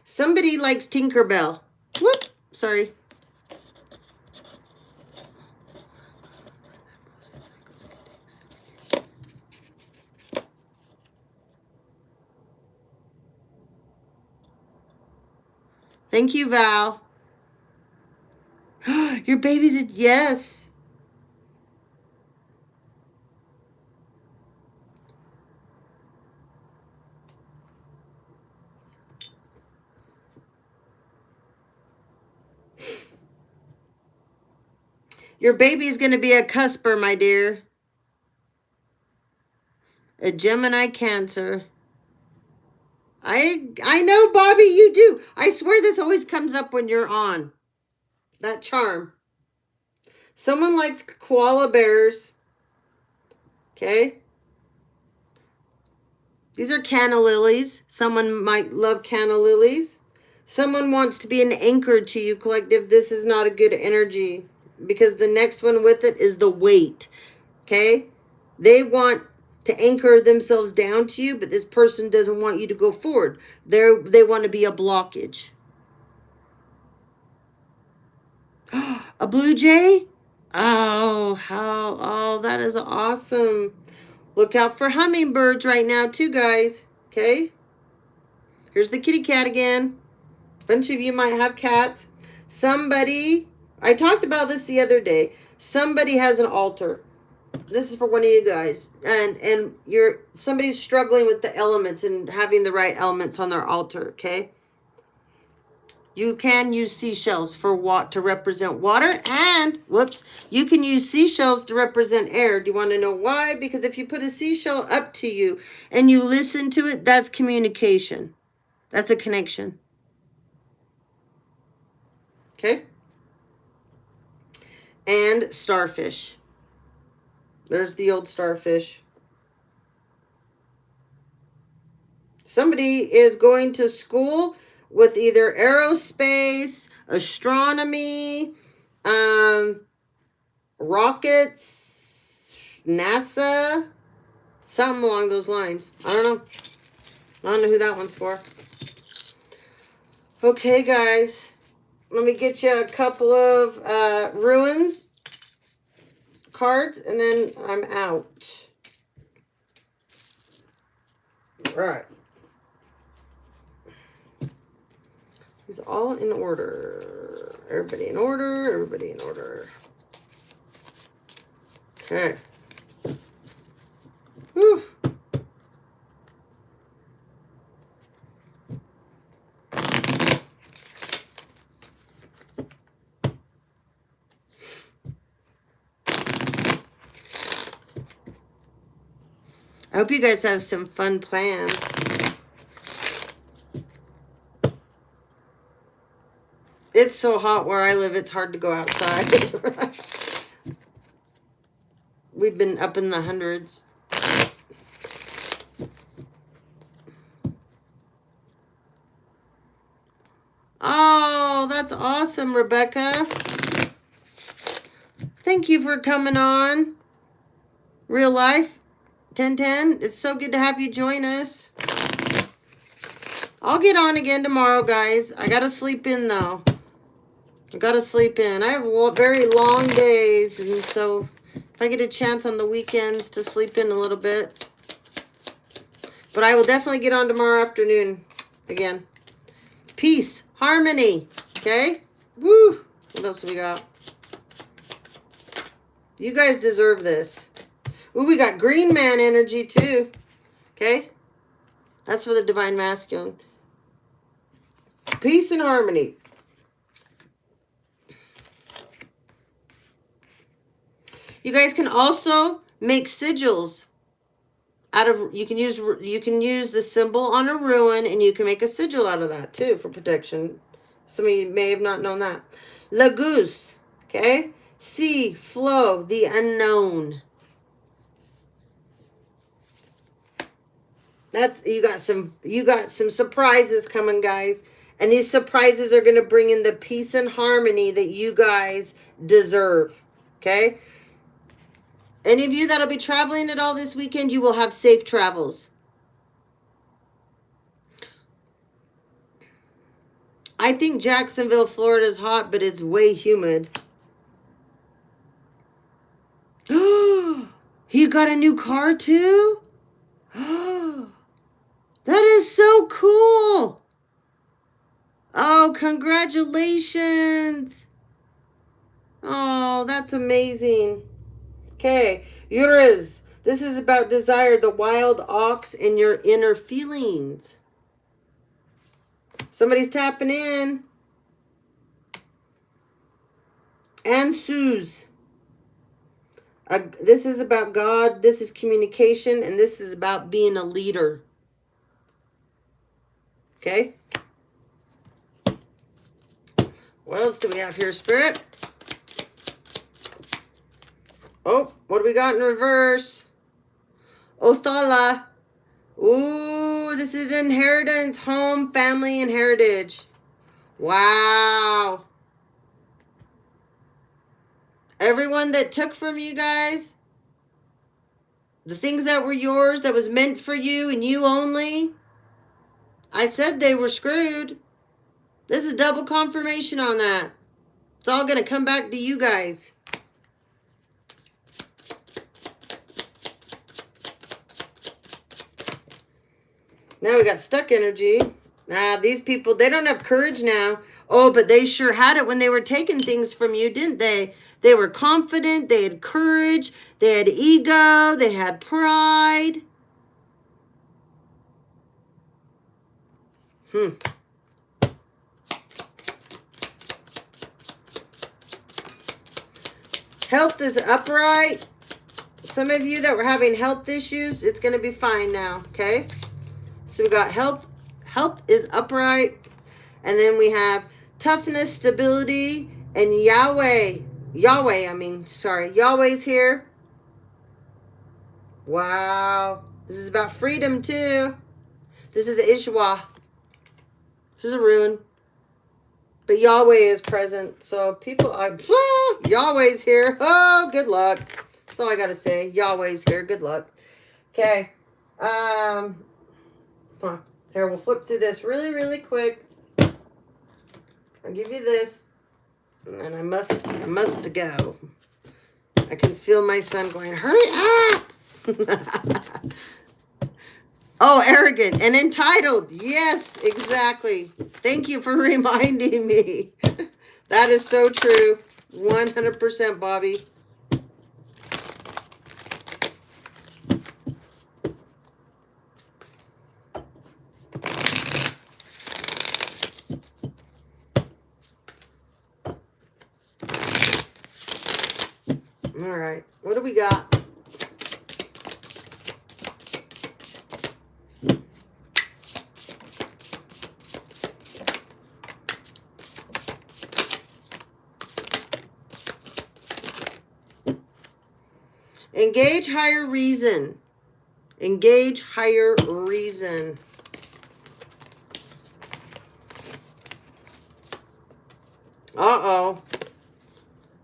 Somebody likes Tinkerbell. Whoop, sorry. Thank you, Val. Your baby's a yes. Your baby's going to be a cusper, my dear. A Gemini Cancer. I know, Bobby, you do. I swear this always comes up when you're on. That charm. Someone likes koala bears. Okay. These are canna lilies. Someone might love canna lilies. Someone wants to be an anchor to you, collective. This is not a good energy because the next one with it is the weight. Okay. They want to anchor themselves down to you, but this person doesn't want you to go forward. They want to be a blockage. A blue jay? Oh, that is awesome. Look out for hummingbirds right now too, guys. Okay? Here's the kitty cat again. A bunch of you might have cats. Somebody, I talked about this the other day. Somebody has an altar. This is for one of you guys. And somebody's struggling with the elements and having the right elements on their altar, okay? You can use seashells to represent water, and, you can use seashells to represent air. Do you want to know why? Because if you put a seashell up to you and you listen to it, that's communication. That's a connection. Okay? And starfish. There's the old starfish. Somebody is going to school with either aerospace, astronomy, rockets, NASA, something along those lines. I don't know. I don't know who that one's for. Okay, guys. Let me get you a couple of ruins cards, and then I'm out. All right. It's all in order. Everybody in order. Everybody in order. Okay. Whew. I hope you guys have some fun plans. It's so hot where I live, it's hard to go outside. We've been up in the hundreds. Oh, that's awesome, Rebecca. Thank you for coming on. Real life 1010. It's so good to have you join us. I'll get on again tomorrow, guys. I gotta sleep in, though. I gotta sleep in. I have very long days, and so if I get a chance on the weekends to sleep in a little bit. But I will definitely get on tomorrow afternoon again. Peace, harmony, okay? Woo! What else do we got? You guys deserve this. Ooh, we got green man energy too, okay? That's for the divine masculine. Peace and harmony. You guys can also make sigils out of, you can use the symbol on a ruin, and you can make a sigil out of that too for protection. Some of you may have not known that. Lagoose, okay? Sea, flow, the unknown. That's, you got some surprises coming, guys. And these surprises are going to bring in the peace and harmony that you guys deserve, okay? Any of you that'll be traveling at all this weekend, you will have safe travels. I think Jacksonville, Florida is hot, but it's way humid. He got a new car too? That is so cool. Oh, congratulations. Oh, that's amazing. Okay, Uriz. This is about desire, the wild ox in your inner feelings. Somebody's tapping in. And Suze. This is about God. This is communication. And this is about being a leader. Okay. What else do we have here, Spirit? Oh, what do we got in reverse? Othala. Ooh, this is inheritance, home, family, and heritage. Wow. Everyone that took from you guys, the things that were yours, that was meant for you and you only, I said they were screwed. This is double confirmation on that. It's all going to come back to you guys. Now we got stuck energy. These people, they don't have courage now. Oh, but they sure had it when they were taking things from you, didn't they? They were confident. They had courage. They had ego. They had pride. Health is upright. Some of you that were having health issues, it's going to be fine now, okay? So we got health. Health is upright. And then we have toughness, stability, and Yahweh. Yahweh's here. Wow. This is about freedom too. This is Ishwa. This is a ruin. But Yahweh is present. So people are, Yahweh's here. Oh, good luck. That's all I got to say. Yahweh's here. Good luck. Okay. Here, we'll flip through this really, really quick. I'll give you this. And I must go. I can feel my son going, hurry up. Oh, arrogant and entitled. Yes, exactly. Thank you for reminding me. That is so true. 100%, Bobby. All right. What do we got? Engage higher reason. Engage higher reason. Uh-oh.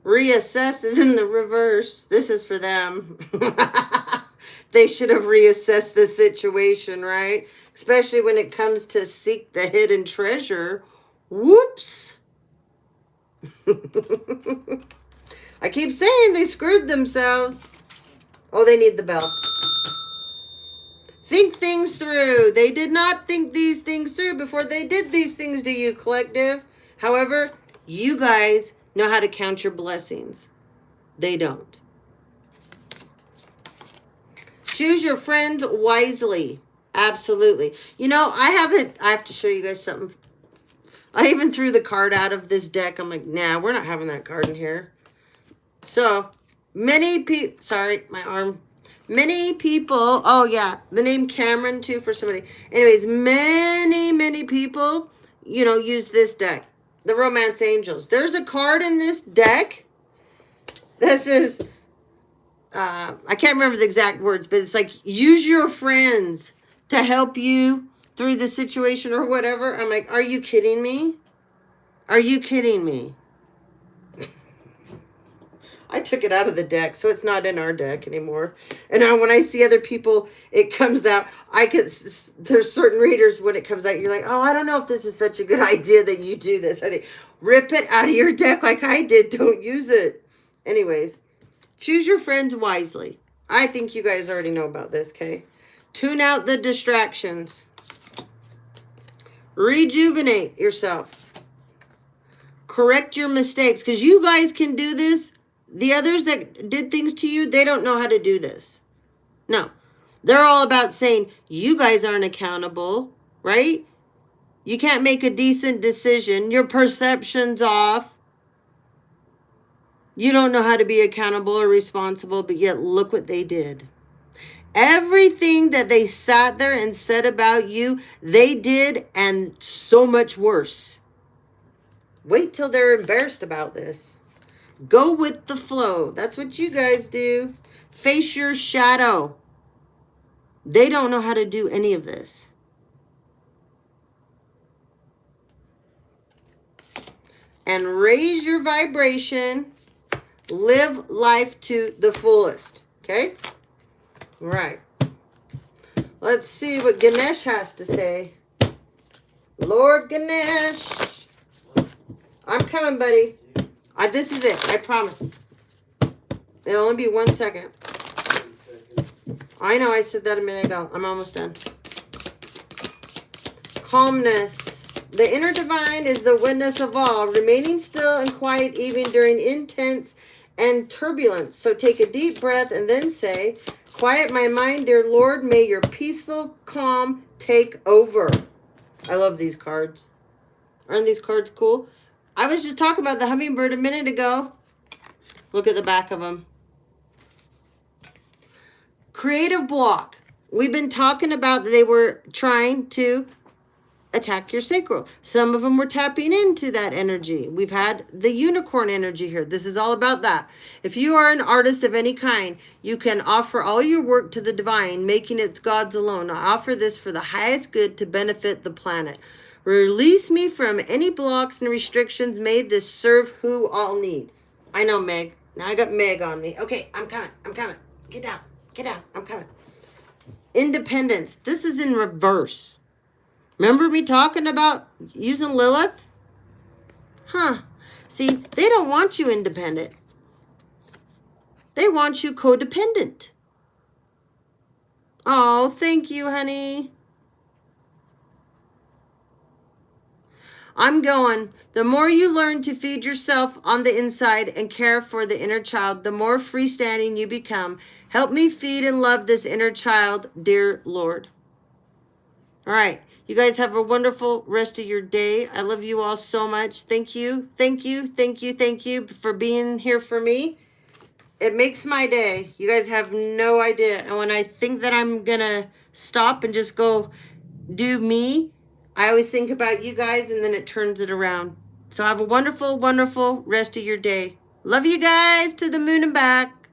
Reassess is in the reverse. This is for them. They should have reassessed the situation, right? Especially when it comes to seek the hidden treasure. Whoops. I keep saying they screwed themselves. Oh, they need the bell. Think things through. They did not think these things through before they did these things to you, collective. However, you guys know how to count your blessings. They don't. Choose your friends wisely. Absolutely. You know, I have to show you guys something. I even threw the card out of this deck. I'm like, nah, we're not having that card in here. So, many people, sorry, my arm. Many people, oh yeah, the name Cameron too for somebody. Anyways, many people, you know, use this deck. The Romance Angels. There's a card in this deck. This is, I can't remember the exact words, but it's like, use your friends to help you through the situation or whatever. I'm like, are you kidding me? Are you kidding me? I took it out of the deck, so it's not in our deck anymore. And now when I see other people, it comes out. There's certain readers, when it comes out, you're like, oh, I don't know if this is such a good idea that you do this. I think, rip it out of your deck like I did. Don't use it. Anyways, choose your friends wisely. I think you guys already know about this, okay? Tune out the distractions. Rejuvenate yourself. Correct your mistakes, because you guys can do this. The others that did things to you, they don't know how to do this. No. They're all about saying, you guys aren't accountable, right? You can't make a decent decision. Your perception's off. You don't know how to be accountable or responsible, but yet look what they did. Everything that they sat there and said about you, they did, and so much worse. Wait till they're embarrassed about this. Go with the flow. That's what you guys do. Face your shadow. They don't know how to do any of this. And raise your vibration. Live life to the fullest. Okay? All right. Let's see what Ganesh has to say. Lord Ganesh. I'm coming, buddy. This is it. I promise. It'll only be 1 second. I know I said that a minute ago. I'm almost done. Calmness. The inner divine is the witness of all, remaining still and quiet even during intense and turbulence. So take a deep breath and then say, quiet my mind, dear Lord. May your peaceful calm take over. I love these cards. Aren't these cards cool? I was just talking about the hummingbird a minute ago. Look at the back of them. Creative block. We've been talking about that they were trying to attack your sacral. Some of them were tapping into that energy. We've had the unicorn energy here. This is all about that. If you are an artist of any kind, you can offer all your work to the divine, making it God's alone. I offer this for the highest good to benefit the planet. Release me from any blocks and restrictions. May this serve who all need. I know, Meg. Now I got Meg on me. Okay, I'm coming. I'm coming. Get down. Get down. I'm coming. Independence. This is in reverse. Remember me talking about using Lilith? Huh. See, they don't want you independent. They want you codependent. Oh, thank you, honey. I'm going. The more you learn to feed yourself on the inside and care for the inner child, the more freestanding you become. Help me feed and love this inner child, dear Lord. All right. You guys have a wonderful rest of your day. I love you all so much. Thank you. Thank you. Thank you. Thank you for being here for me. It makes my day. You guys have no idea. And when I think that I'm going to stop and just go do me, I always think about you guys, and then it turns it around. So have a wonderful, wonderful rest of your day. Love you guys to the moon and back.